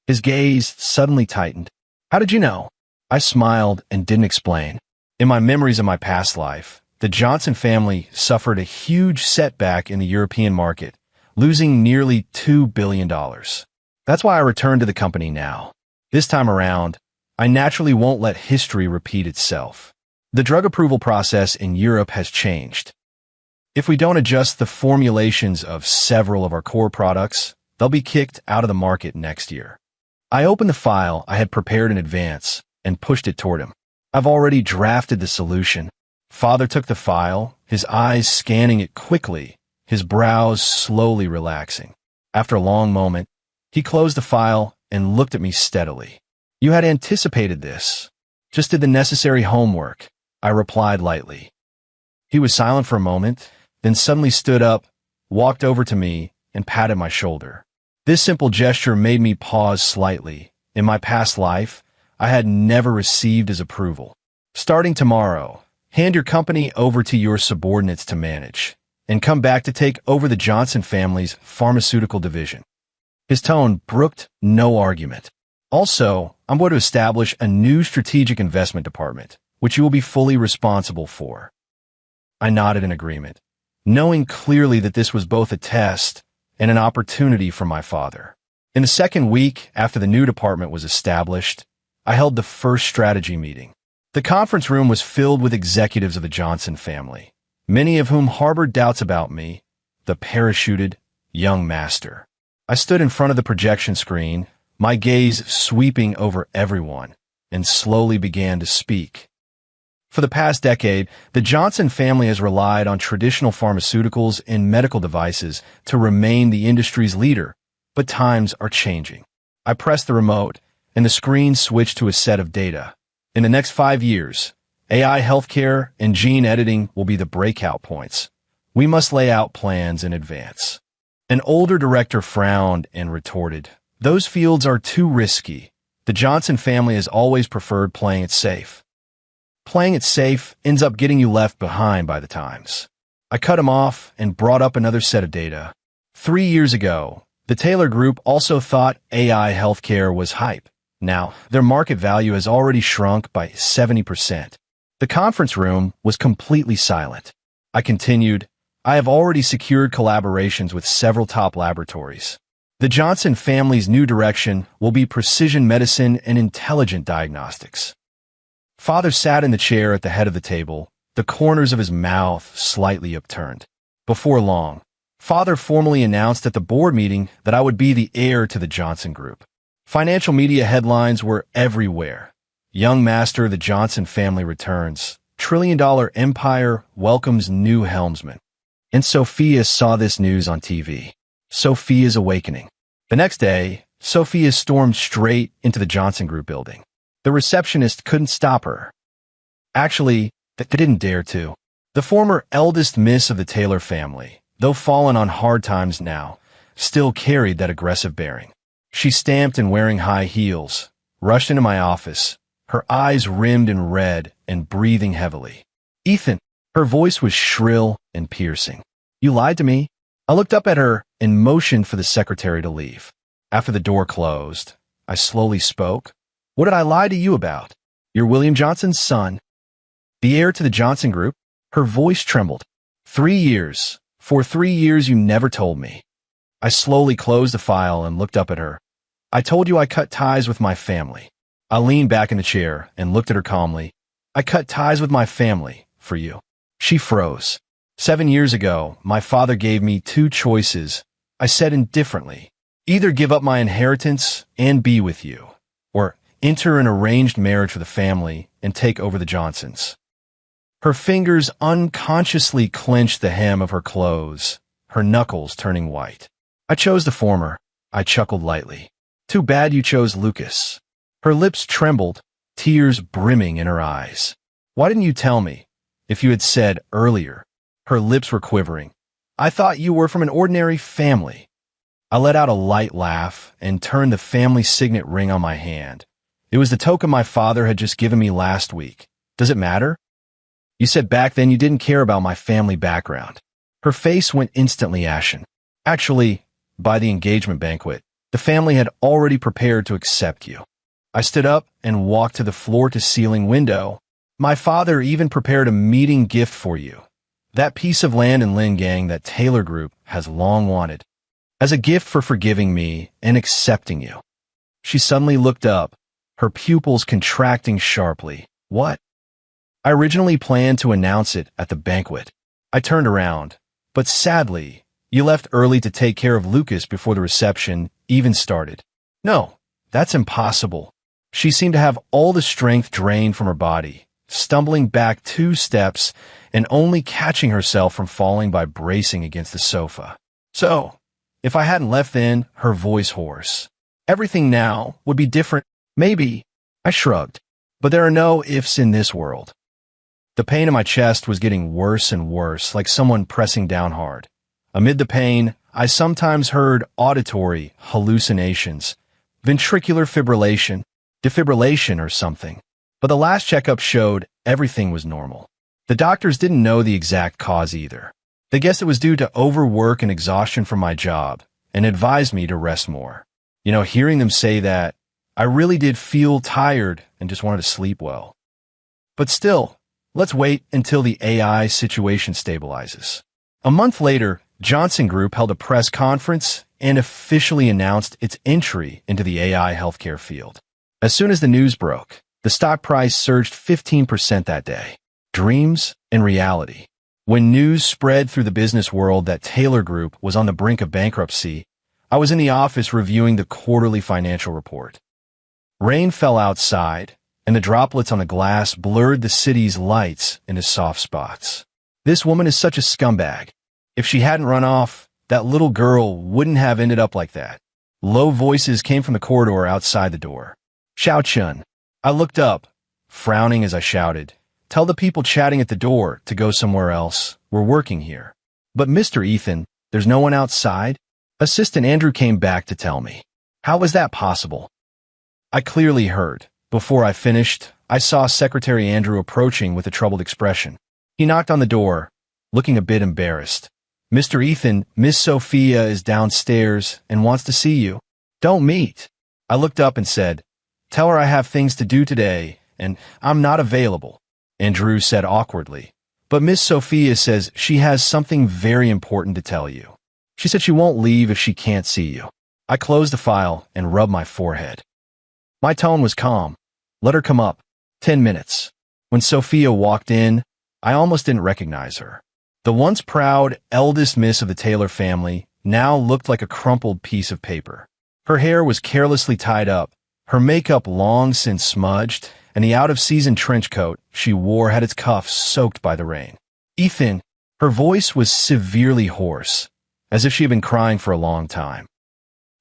His gaze suddenly tightened. How did you know? I smiled and didn't explain. In my memories of my past life, the Johnson family suffered a huge setback in the European market, losing nearly $2 billion. That's why I returned to the company now. This time around, I naturally won't let history repeat itself. The drug approval process in Europe has changed. If we don't adjust the formulations of several of our core products, they'll be kicked out of the market next year. I opened the file I had prepared in advance and pushed it toward him. I've already drafted the solution. Father took the file, his eyes scanning it quickly, his brows slowly relaxing. After a long moment, he closed the file and looked at me steadily. You had anticipated this. Just did the necessary homework, I replied lightly. He was silent for a moment, then suddenly stood up, walked over to me, and patted my shoulder. This simple gesture made me pause slightly. In my past life, I had never received his approval. Starting tomorrow, hand your company over to your subordinates to manage, and come back to take over the Johnson family's pharmaceutical division. His tone brooked no argument. Also, I'm going to establish a new strategic investment department, which you will be fully responsible for. I nodded in agreement, knowing clearly that this was both a test and an opportunity for my father. In the second week after the new department was established, I held the first strategy meeting. The conference room was filled with executives of the Johnson family, many of whom harbored doubts about me, the parachuted young master. I stood in front of the projection screen, my gaze sweeping over everyone, and slowly began to speak. For the past decade, the Johnson family has relied on traditional pharmaceuticals and medical devices to remain the industry's leader, but times are changing. I pressed the remote, and the screen switched to a set of data. In the next 5 years, AI healthcare and gene editing will be the breakout points. We must lay out plans in advance. An older director frowned and retorted, "Those fields are too risky. The Johnson family has always preferred playing it safe. Playing it safe ends up getting you left behind by the times." I cut him off and brought up another set of data. 3 years ago, the Taylor Group also thought AI healthcare was hype. Now, their market value has already shrunk by 70%. The conference room was completely silent. I continued, "I have already secured collaborations with several top laboratories. The Johnson family's new direction will be precision medicine and intelligent diagnostics." Father sat in the chair at the head of the table, the corners of his mouth slightly upturned. Before long, Father formally announced at the board meeting that I would be the heir to the Johnson Group. Financial media headlines were everywhere. Young master of the Johnson family returns. Trillion-dollar empire welcomes new helmsman. And Sophia saw this news on TV. Sophia's awakening. The next day, Sophia stormed straight into the Johnson Group building. The receptionist couldn't stop her. Actually, they didn't dare to. The former eldest miss of the Taylor family, though fallen on hard times now, still carried that aggressive bearing. She stamped and wearing high heels, rushed into my office, her eyes rimmed in red and breathing heavily. "Ethan," her voice was shrill and piercing. "You lied to me." I looked up at her and motioned for the secretary to leave. After the door closed, I slowly spoke. "What did I lie to you about? You're William Johnson's son, the heir to the Johnson Group?" Her voice trembled. 3 years. For 3 years you never told me." I slowly closed the file and looked up at her. "I told you I cut ties with my family." I leaned back in the chair and looked at her calmly. "I cut ties with my family for you." She froze. 7 years ago, my father gave me 2 choices. I said indifferently, either give up my inheritance and be with you, or enter an arranged marriage for the family and take over the Johnsons. Her fingers unconsciously clenched the hem of her clothes, her knuckles turning white. I chose the former. I chuckled lightly. Too bad you chose Lucas. Her lips trembled, tears brimming in her eyes. Why didn't you tell me? If you had said earlier. Her lips were quivering. I thought you were from an ordinary family. I let out a light laugh and turned the family signet ring on my hand. It was the token my father had just given me last week. Does it matter? You said back then you didn't care about my family background. Her face went instantly ashen. Actually, by the engagement banquet, the family had already prepared to accept you. I stood up and walked to the floor-to-ceiling window. My father even prepared a meeting gift for you. That piece of land in Lingang that Taylor Group has long wanted. As a gift for forgiving me and accepting you. She suddenly looked up, her pupils contracting sharply. What? I originally planned to announce it at the banquet. I turned around, but sadly, you left early to take care of Lucas before the reception even started. No, that's impossible. She seemed to have all the strength drained from her body, stumbling back 2 steps and only catching herself from falling by bracing against the sofa. So, if I hadn't left then, her voice hoarse. Everything now would be different. Maybe. I shrugged. But there are no ifs in this world. The pain in my chest was getting worse and worse, like someone pressing down hard. Amid the pain, I sometimes heard auditory hallucinations, ventricular fibrillation, defibrillation or something. But the last checkup showed everything was normal. The doctors didn't know the exact cause either. They guessed it was due to overwork and exhaustion from my job, and advised me to rest more. Hearing them say that, I really did feel tired and just wanted to sleep well. But still, let's wait until the AI situation stabilizes. A month later, Johnson Group held a press conference and officially announced its entry into the AI healthcare field. As soon as the news broke, the stock price surged 15% that day. Dreams and reality. When news spread through the business world that Taylor Group was on the brink of bankruptcy, I was in the office reviewing the quarterly financial report. Rain fell outside, and the droplets on the glass blurred the city's lights into soft spots. This woman is such a scumbag. If she hadn't run off, that little girl wouldn't have ended up like that. Low voices came from the corridor outside the door. Xiao Chun. I looked up, frowning as I shouted, "Tell the people chatting at the door to go somewhere else. We're working here." "But Mr. Ethan, there's no one outside?" Assistant Andrew came back to tell me. How was that possible? I clearly heard. Before I finished, I saw Secretary Andrew approaching with a troubled expression. He knocked on the door, looking a bit embarrassed. "Mr. Ethan, Miss Sophia is downstairs and wants to see you." "Don't meet." I looked up and said, "Tell her I have things to do today, and I'm not available." Andrew said awkwardly, "But Miss Sophia says she has something very important to tell you. She said she won't leave if she can't see you." I closed the file and rubbed my forehead. My tone was calm. Let her come up. 10 minutes. When Sophia walked in, I almost didn't recognize her. The once proud eldest miss of the Taylor family now looked like a crumpled piece of paper. Her hair was carelessly tied up, her makeup long since smudged, and the out-of-season trench coat she wore had its cuffs soaked by the rain. "Ethan," her voice was severely hoarse, as if she had been crying for a long time.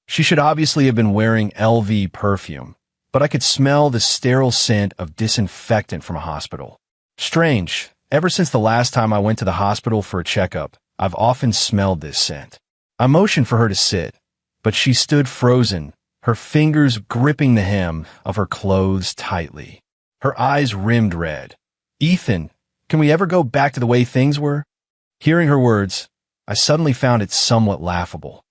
She should obviously have been wearing LV perfume, but I could smell the sterile scent of disinfectant from a hospital. Strange, ever since the last time I went to the hospital for a checkup, I've often smelled this scent. I motioned for her to sit, but she stood frozen, her fingers gripping the hem of her clothes tightly. Her eyes rimmed red. "Ethan, can we ever go back to the way things were?" Hearing her words, I suddenly found it somewhat laughable.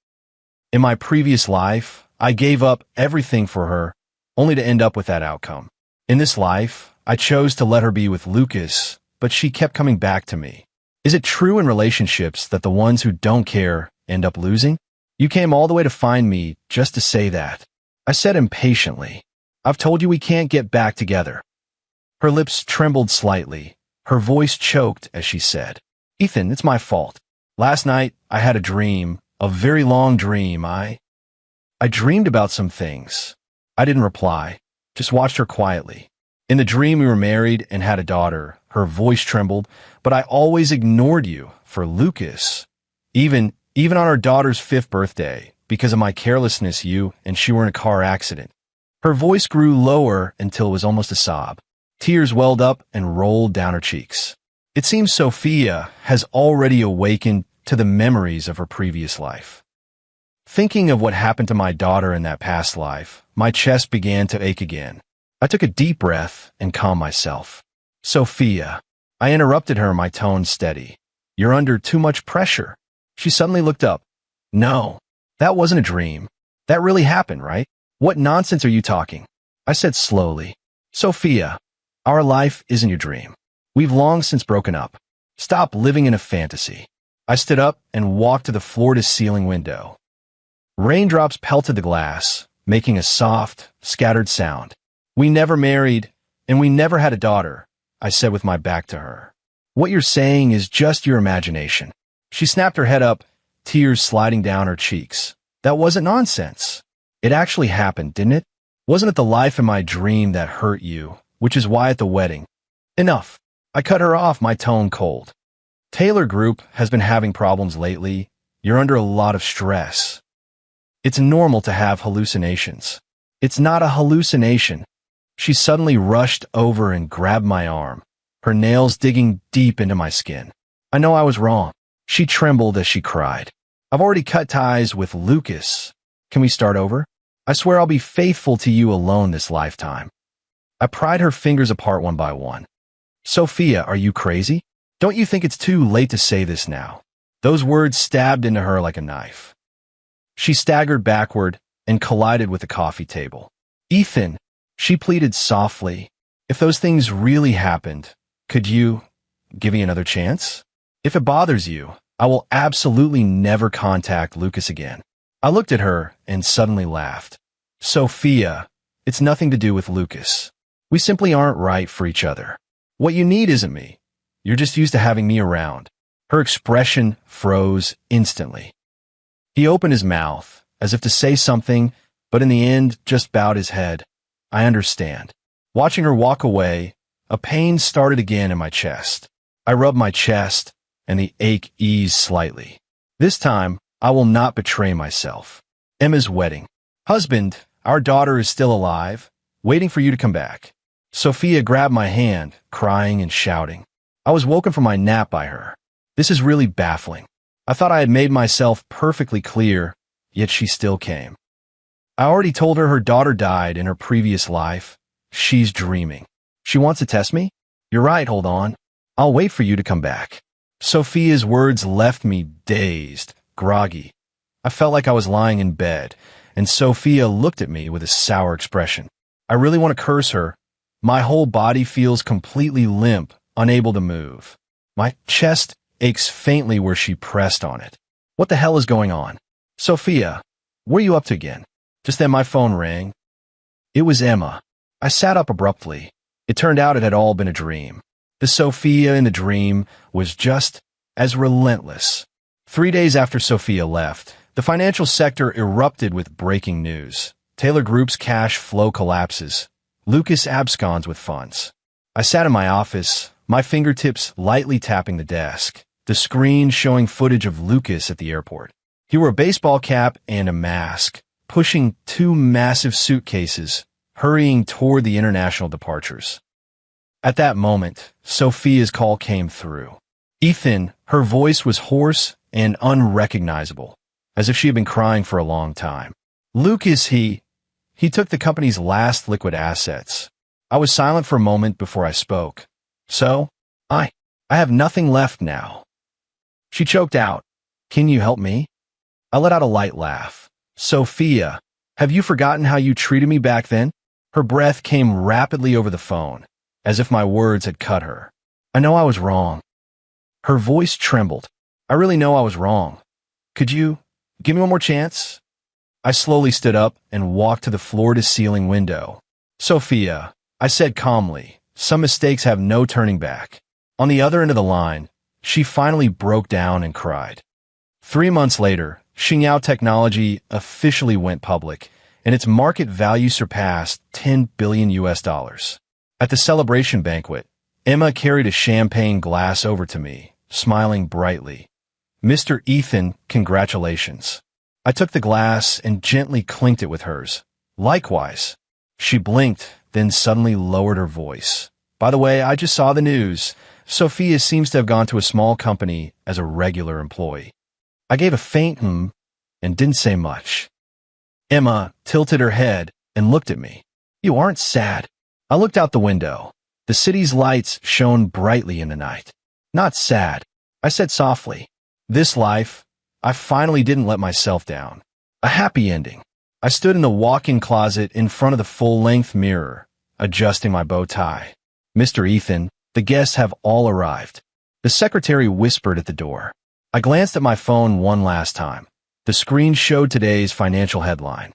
In my previous life, I gave up everything for her, only to end up with that outcome. In this life, I chose to let her be with Lucas, but she kept coming back to me. Is it true in relationships that the ones who don't care end up losing? "You came all the way to find me just to say that," I said impatiently. "I've told you we can't get back together." Her lips trembled slightly. Her voice choked as she said, "Ethan, it's my fault. Last night, I had a dream, a very long dream. I dreamed about some things." I didn't reply, just watched her quietly. "In the dream, we were married and had a daughter." Her voice trembled, "But I always ignored you for Lucas. Even Even on our daughter's 5th birthday, because of my carelessness, you and she were in a car accident. Her voice grew lower until it was almost a sob. Tears welled up and rolled down her cheeks. It seems Sophia has already awakened to the memories of her previous life. Thinking of what happened to my daughter in that past life, my chest began to ache again. I took a deep breath and calmed myself. Sophia. I interrupted her, my tone steady. You're under too much pressure. She suddenly looked up. No, that wasn't a dream. That really happened, right? What nonsense are you talking? I said slowly. Sophia, our life isn't your dream. We've long since broken up. Stop living in a fantasy. I stood up and walked to the floor-to-ceiling window. Raindrops pelted the glass, making a soft, scattered sound. We never married, and we never had a daughter, I said with my back to her. What you're saying is just your imagination. She snapped her head up, tears sliding down her cheeks. That wasn't nonsense. It actually happened, didn't it? Wasn't it the life in my dream that hurt you, which is why at the wedding? Enough. I cut her off, my tone cold. Taylor Group has been having problems lately. You're under a lot of stress. It's normal to have hallucinations. It's not a hallucination. She suddenly rushed over and grabbed my arm, her nails digging deep into my skin. I know I was wrong. She trembled as she cried. I've already cut ties with Lucas. Can we start over? I swear I'll be faithful to you alone this lifetime. I pried her fingers apart one by one. Sophia, are you crazy? Don't you think it's too late to say this now? Those words stabbed into her like a knife. She staggered backward and collided with the coffee table. Ethan, she pleaded softly, if those things really happened, could you give me another chance? If it bothers you, I will absolutely never contact Lucas again. I looked at her and suddenly laughed. Sophia, it's nothing to do with Lucas. We simply aren't right for each other. What you need isn't me. You're just used to having me around. Her expression froze instantly. He opened his mouth, as if to say something, but in the end just bowed his head. I understand. Watching her walk away, a pain started again in my chest. I rubbed my chest, and the ache eased slightly. This time, I will not betray myself. Emma's wedding. Husband, our daughter is still alive, waiting for you to come back. Sophia grabbed my hand, crying and shouting. I was woken from my nap by her. This is really baffling. I thought I had made myself perfectly clear, yet she still came. I already told her daughter died in her previous life. She's dreaming. She wants to test me? You're right, hold on. I'll wait for you to come back. Sophia's words left me dazed, groggy. I felt like I was lying in bed, and Sophia looked at me with a sour expression. I really want to curse her. My whole body feels completely limp, unable to move. My chest aches faintly where she pressed on it. What the hell is going on? Sophia, what are you up to again? Just then my phone rang. It was Emma. I sat up abruptly. It turned out it had all been a dream. The Sophia in the dream was just as relentless. 3 days after Sophia left, the financial sector erupted with breaking news. Taylor Group's cash flow collapses. Lucas absconds with funds. I sat in my office, my fingertips lightly tapping the desk, the screen showing footage of Lucas at the airport. He wore a baseball cap and a mask, pushing 2 massive suitcases, hurrying toward the international departures. At that moment, Sophia's call came through. Ethan, her voice was hoarse and unrecognizable, as if she had been crying for a long time. Lucas, he took the company's last liquid assets. I was silent for a moment before I spoke. So, I have nothing left now. She choked out. Can you help me? I let out a light laugh. Sophia, have you forgotten how you treated me back then? Her breath came rapidly over the phone, as if my words had cut her. I know I was wrong. Her voice trembled. I really know I was wrong. Could you give me one more chance? I slowly stood up and walked to the floor-to-ceiling window. Sophia, I said calmly, some mistakes have no turning back. On the other end of the line, she finally broke down and cried. 3 months later, Xingyao Technology officially went public, and its market value surpassed $10 billion. At the celebration banquet, Emma carried a champagne glass over to me, smiling brightly. Mr. Ethan, congratulations. I took the glass and gently clinked it with hers. Likewise. She blinked, then suddenly lowered her voice. By the way, I just saw the news. Sophia seems to have gone to a small company as a regular employee. I gave a faint and didn't say much. Emma tilted her head and looked at me. You aren't sad. I looked out the window. The city's lights shone brightly in the night. Not sad, I said softly. This life, I finally didn't let myself down. A happy ending. I stood in the walk-in closet in front of the full-length mirror, adjusting my bow tie. Mr. Ethan, the guests have all arrived. The secretary whispered at the door. I glanced at my phone one last time. The screen showed today's financial headline.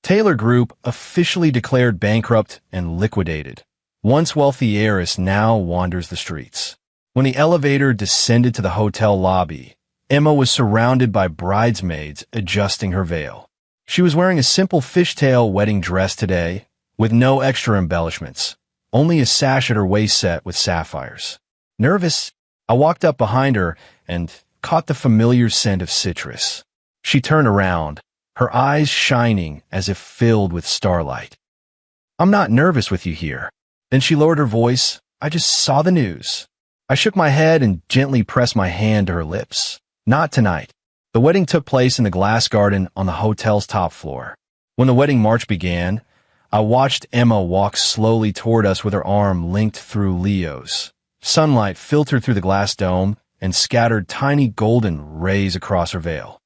Taylor Group officially declared bankrupt and liquidated. Once wealthy heiress now wanders the streets. When the elevator descended to the hotel lobby, Emma was surrounded by bridesmaids adjusting her veil. She was wearing a simple fishtail wedding dress today, with no extra embellishments, only a sash at her waist set with sapphires. Nervous, I walked up behind her and caught the familiar scent of citrus. She turned around, her eyes shining as if filled with starlight. I'm not nervous with you here. Then she lowered her voice. I just saw the news. I shook my head and gently pressed my hand to her lips. Not tonight. The wedding took place in the glass garden on the hotel's top floor. When the wedding march began, I watched Emma walk slowly toward us with her arm linked through Leo's. Sunlight filtered through the glass dome and scattered tiny golden rays across her veil.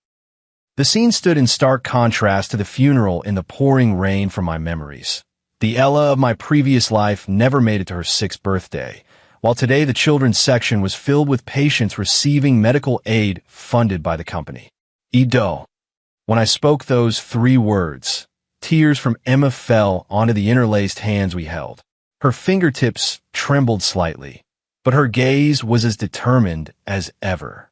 The scene stood in stark contrast to the funeral in the pouring rain from my memories. The Ella of my previous life never made it to her 6th birthday, while today the children's section was filled with patients receiving medical aid funded by the company. Daugh. When I spoke those 3 words, tears from Emma fell onto the interlaced hands we held. Her fingertips trembled slightly, but her gaze was as determined as ever.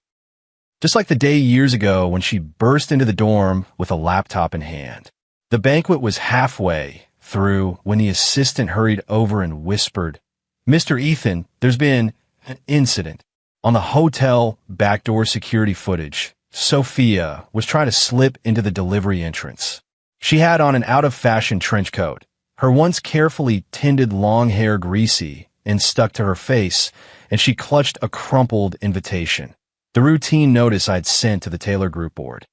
Just like the day years ago when she burst into the dorm with a laptop in hand. The banquet was halfway through when the assistant hurried over and whispered, Mr. Ethan, there's been an incident. On the hotel backdoor security footage, Sophia was trying to slip into the delivery entrance. She had on an out-of-fashion trench coat, her once carefully tended long hair greasy and stuck to her face, and she clutched a crumpled invitation. The routine notice I'd sent to the Taylor Group board.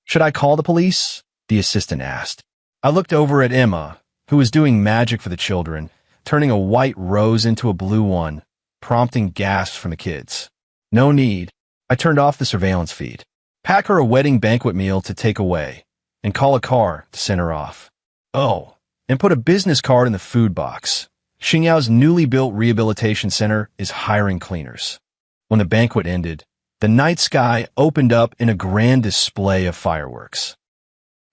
Should I call the police? The assistant asked. I looked over at Emma, who was doing magic for the children, turning a white rose into a blue one, prompting gasps from the kids. No need. I turned off the surveillance feed. Pack her a wedding banquet meal to take away, and call a car to send her off. Oh, and put a business card in the food box. Xingyao's newly built rehabilitation center is hiring cleaners. When the banquet ended, the night sky opened up in a grand display of fireworks.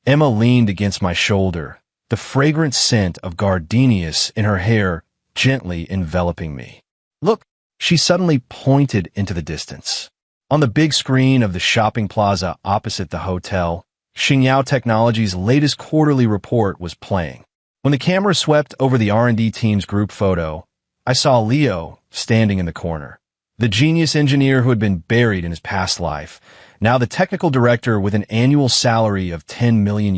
Emma leaned against my shoulder, the fragrant scent of gardenias in her hair gently enveloping me. Look, she suddenly pointed into the distance. On the big screen of the shopping plaza opposite the hotel, Xingyao Technology's latest quarterly report was playing. When the camera swept over the R&D team's group photo, I saw Leo standing in the corner. The genius engineer who had been buried in his past life, now the technical director with an annual salary of $10 million.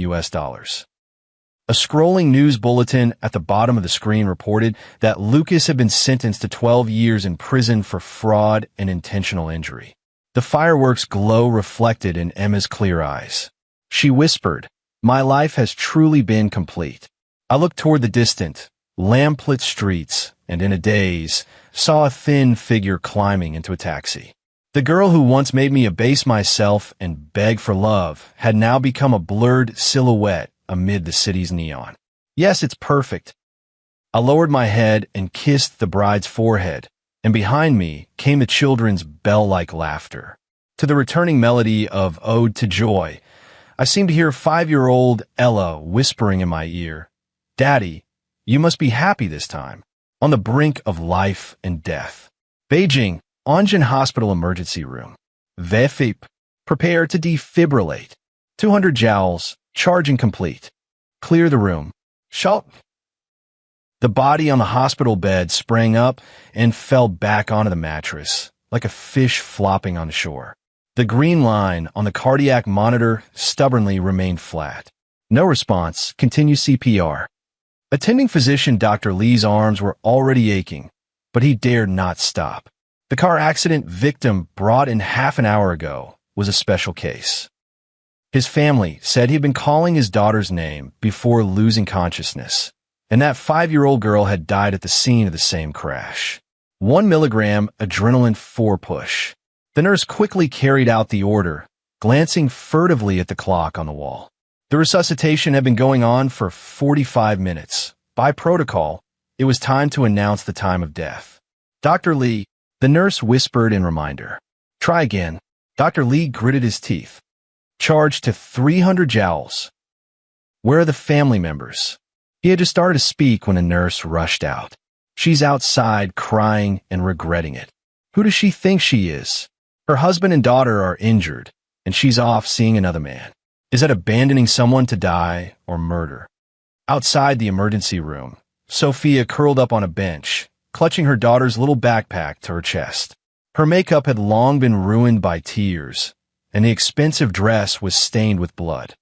A scrolling news bulletin at the bottom of the screen reported that Lucas had been sentenced to 12 years in prison for fraud and intentional injury. The fireworks glow reflected in Emma's clear eyes. She whispered, "My life has truly been complete." I looked toward the distant, lamplit streets and in a daze, saw a thin figure climbing into a taxi. The girl who once made me abase myself and beg for love had now become a blurred silhouette amid the city's neon. Yes, it's perfect. I lowered my head and kissed the bride's forehead, and behind me came the children's bell-like laughter. To the returning melody of Ode to Joy, I seemed to hear 5-year-old Ella whispering in my ear, "Daddy, you must be happy this time." On the brink of life and death. Beijing, Anjin Hospital Emergency Room. VFIP, prepare to defibrillate. 200 joules, charging complete. Clear the room. Shout. The body on the hospital bed sprang up and fell back onto the mattress, like a fish flopping on the shore. The green line on the cardiac monitor stubbornly remained flat. No response. Continue CPR. Attending physician Dr. Lee's arms were already aching, but he dared not stop. The car accident victim brought in half an hour ago was a special case. His family said he'd been calling his daughter's name before losing consciousness, and that 5-year-old girl had died at the scene of the same crash. 1 milligram adrenaline 4 push. The nurse quickly carried out the order, glancing furtively at the clock on the wall. The resuscitation had been going on for 45 minutes. By protocol, it was time to announce the time of death. Dr. Lee, the nurse whispered in reminder. Try again. Dr. Lee gritted his teeth. Charged to 300 joules. Where are the family members? He had just started to speak when a nurse rushed out. She's outside crying and regretting it. Who does she think she is? Her husband and daughter are injured, and she's off seeing another man. Is that abandoning someone to die or murder? Outside the emergency room, Sophia curled up on a bench, clutching her daughter's little backpack to her chest. Her makeup had long been ruined by tears, and the expensive dress was stained with blood.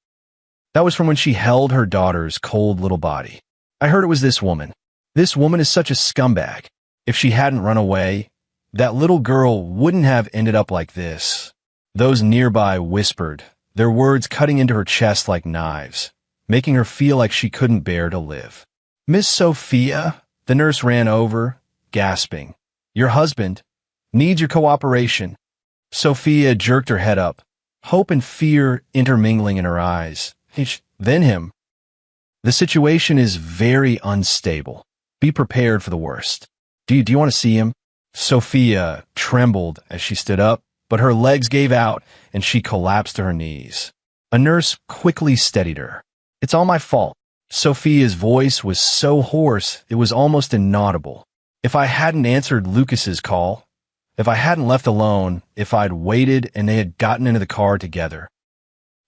That was from when she held her daughter's cold little body. I heard it was this woman. This woman is such a scumbag. If she hadn't run away, that little girl wouldn't have ended up like this. Those nearby whispered, their words cutting into her chest like knives, making her feel like she couldn't bear to live. Miss Sophia, the nurse ran over, gasping. Your husband needs your cooperation. Sophia jerked her head up, hope and fear intermingling in her eyes. Then him. The situation is very unstable. Be prepared for the worst. Do you want to see him? Sophia trembled as she stood up, but her legs gave out and she collapsed to her knees. A nurse quickly steadied her. It's all my fault. Sophia's voice was so hoarse it was almost inaudible. If I hadn't answered Lucas's call, if I hadn't left alone, if I'd waited and they had gotten into the car together.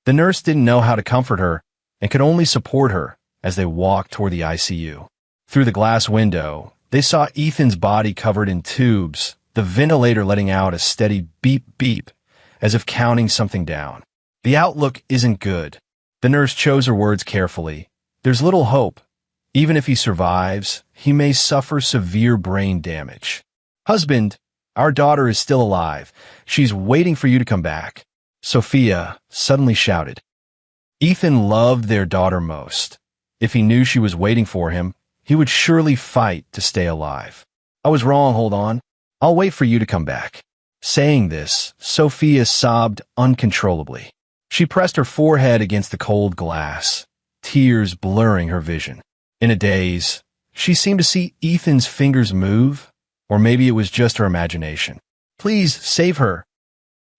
The nurse didn't know how to comfort her and could only support her as they walked toward the ICU. Through the glass window, they saw Ethan's body covered in tubes, the ventilator letting out a steady beep-beep, as if counting something down. The outlook isn't good. The nurse chose her words carefully. There's little hope. Even if he survives, he may suffer severe brain damage. Husband, our daughter is still alive. She's waiting for you to come back. Sophia suddenly shouted. Ethan loved their daughter most. If he knew she was waiting for him, he would surely fight to stay alive. I was wrong, hold on. I'll wait for you to come back. Saying this, Sophia sobbed uncontrollably. She pressed her forehead against the cold glass, tears blurring her vision. In a daze, she seemed to see Ethan's fingers move, or maybe it was just her imagination. Please, save her.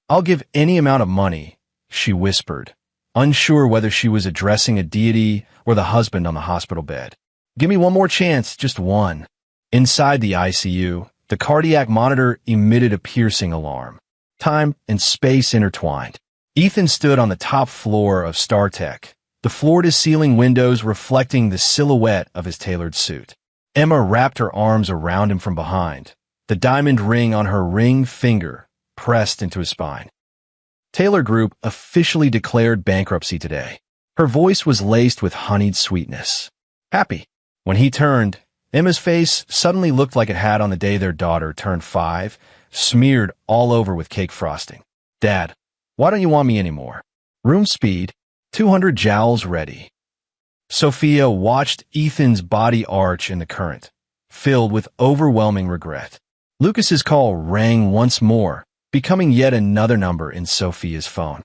I'll give any amount of money, she whispered, unsure whether she was addressing a deity or the husband on the hospital bed. Give me one more chance, just one. Inside the ICU, the cardiac monitor emitted a piercing alarm. Time and space intertwined. Ethan stood on the top floor of StarTech, the floor-to-ceiling windows reflecting the silhouette of his tailored suit. Emma wrapped her arms around him from behind, the diamond ring on her ring finger pressed into his spine. Taylor Group officially declared bankruptcy today. Her voice was laced with honeyed sweetness. Happy. When he turned, Emma's face suddenly looked like it had on the day their daughter turned 5, smeared all over with cake frosting. Dad, why don't you want me anymore? Room speed, 200 joules ready. Sophia watched Ethan's body arch in the current, filled with overwhelming regret. Lucas's call rang once more, becoming yet another number in Sophia's phone.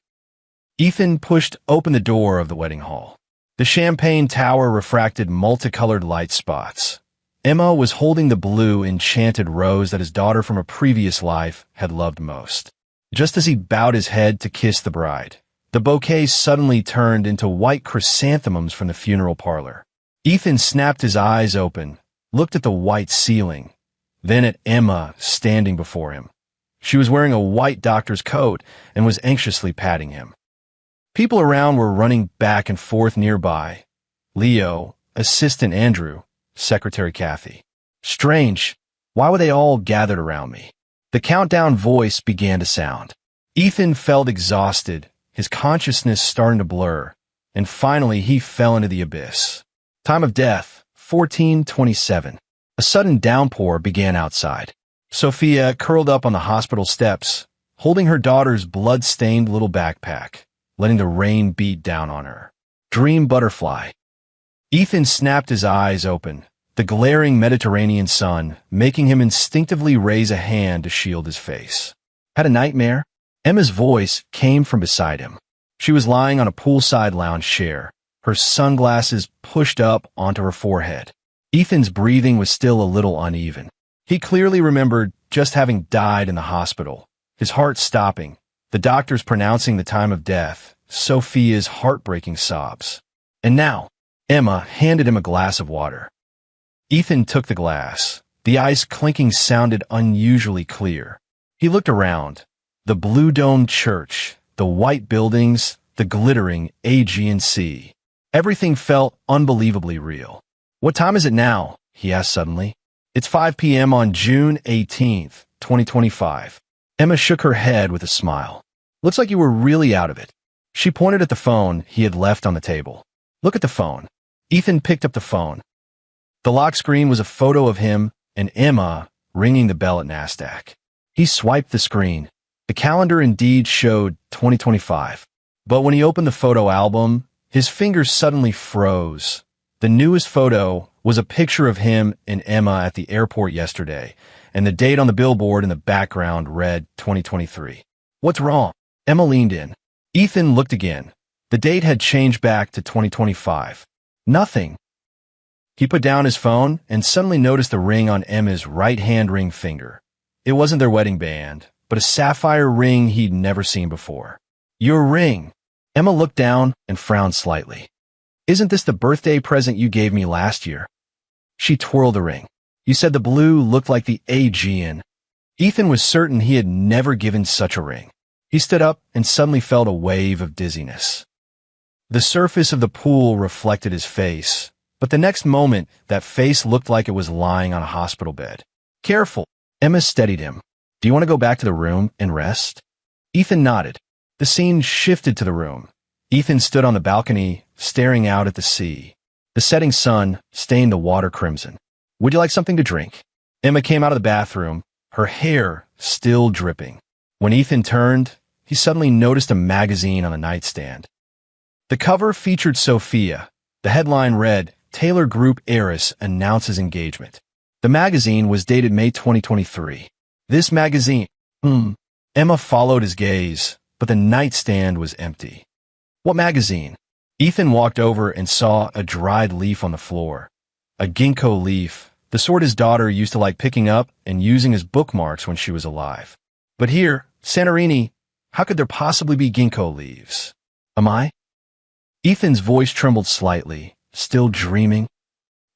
Ethan pushed open the door of the wedding hall. The champagne tower refracted multicolored light spots. Emma was holding the blue enchanted rose that his daughter from a previous life had loved most. Just as he bowed his head to kiss the bride, the bouquet suddenly turned into white chrysanthemums from the funeral parlor. Ethan snapped his eyes open, looked at the white ceiling, then at Emma standing before him. She was wearing a white doctor's coat and was anxiously patting him. People around were running back and forth nearby. Leo, Assistant Andrew, Secretary Kathy. Strange. Why were they all gathered around me? The countdown voice began to sound. Ethan felt exhausted, his consciousness starting to blur, and finally he fell into the abyss. Time of death, 14:27. A sudden downpour began outside. Sophia curled up on the hospital steps, holding her daughter's blood-stained little backpack, letting the rain beat down on her. Dream butterfly. Ethan snapped his eyes open, the glaring Mediterranean sun making him instinctively raise a hand to shield his face. Had a nightmare? Emma's voice came from beside him. She was lying on a poolside lounge chair, her sunglasses pushed up onto her forehead. Ethan's breathing was still a little uneven. He clearly remembered just having died in the hospital, his heart stopping, the doctors pronouncing the time of death, Sophia's heartbreaking sobs. And now, Emma handed him a glass of water. Ethan took the glass. The ice clinking sounded unusually clear. He looked around. The blue-domed church, the white buildings, the glittering Aegean Sea. Everything felt unbelievably real. "What time is it now?" he asked suddenly. "It's 5 p.m. on June 18th, 2025. Emma shook her head with a smile. "Looks like you were really out of it." She pointed at the phone he had left on the table. "Look at the phone." Ethan picked up the phone. The lock screen was a photo of him and Emma ringing the bell at NASDAQ. He swiped the screen. The calendar indeed showed 2025. But when he opened the photo album, his fingers suddenly froze. The newest photo was a picture of him and Emma at the airport yesterday, and the date on the billboard in the background read 2023. "What's wrong?" Emma leaned in. Ethan looked again. The date had changed back to 2025. "Nothing." He put down his phone and suddenly noticed a ring on Emma's right-hand ring finger. It wasn't their wedding band, but a sapphire ring he'd never seen before. "Your ring." Emma looked down and frowned slightly. "Isn't this the birthday present you gave me last year?" She twirled the ring. "You said the blue looked like the Aegean." Ethan was certain he had never given such a ring. He stood up and suddenly felt a wave of dizziness. The surface of the pool reflected his face, but the next moment that face looked like it was lying on a hospital bed. "Careful." Emma steadied him. "Do you want to go back to the room and rest?" Ethan nodded. The scene shifted to the room. Ethan stood on the balcony, staring out at the sea. The setting sun stained the water crimson. "Would you like something to drink?" Emma came out of the bathroom, her hair still dripping. When Ethan turned, he suddenly noticed a magazine on the nightstand. The cover featured Sophia. The headline read, "Taylor Group Heiress Announces Engagement." The magazine was dated May 2023. This magazine, Emma followed his gaze, but the nightstand was empty. "What magazine?" Ethan walked over and saw a dried leaf on the floor. A ginkgo leaf, the sort his daughter used to like picking up and using as bookmarks when she was alive. But here, Santorini, how could there possibly be ginkgo leaves? "Am I?" Ethan's voice trembled slightly, still dreaming.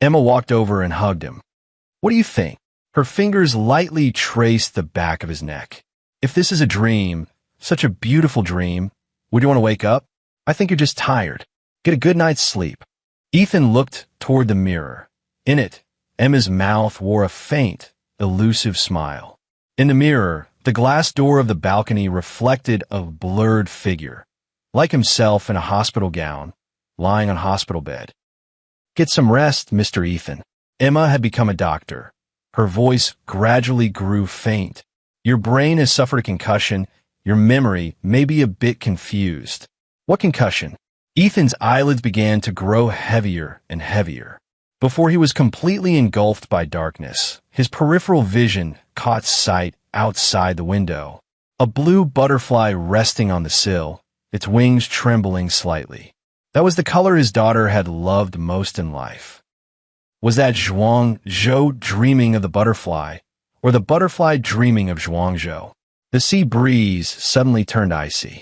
Emma walked over and hugged him. "What do you think?" Her fingers lightly traced the back of his neck. "If this is a dream, such a beautiful dream, would you want to wake up? I think you're just tired. Get a good night's sleep." Ethan looked toward the mirror. In it, Emma's mouth wore a faint, elusive smile. In the mirror, the glass door of the balcony reflected a blurred figure, like himself in a hospital gown, lying on a hospital bed. "Get some rest, Mr. Ethan." Emma had become a doctor. Her voice gradually grew faint. "Your brain has suffered a concussion. Your memory may be a bit confused." "What concussion?" Ethan's eyelids began to grow heavier and heavier. Before he was completely engulfed by darkness, his peripheral vision caught sight outside the window. A blue butterfly resting on the sill, its wings trembling slightly. That was the color his daughter had loved most in life. Was that Zhuangzhou dreaming of the butterfly, or the butterfly dreaming of Zhuangzhou? The sea breeze suddenly turned icy.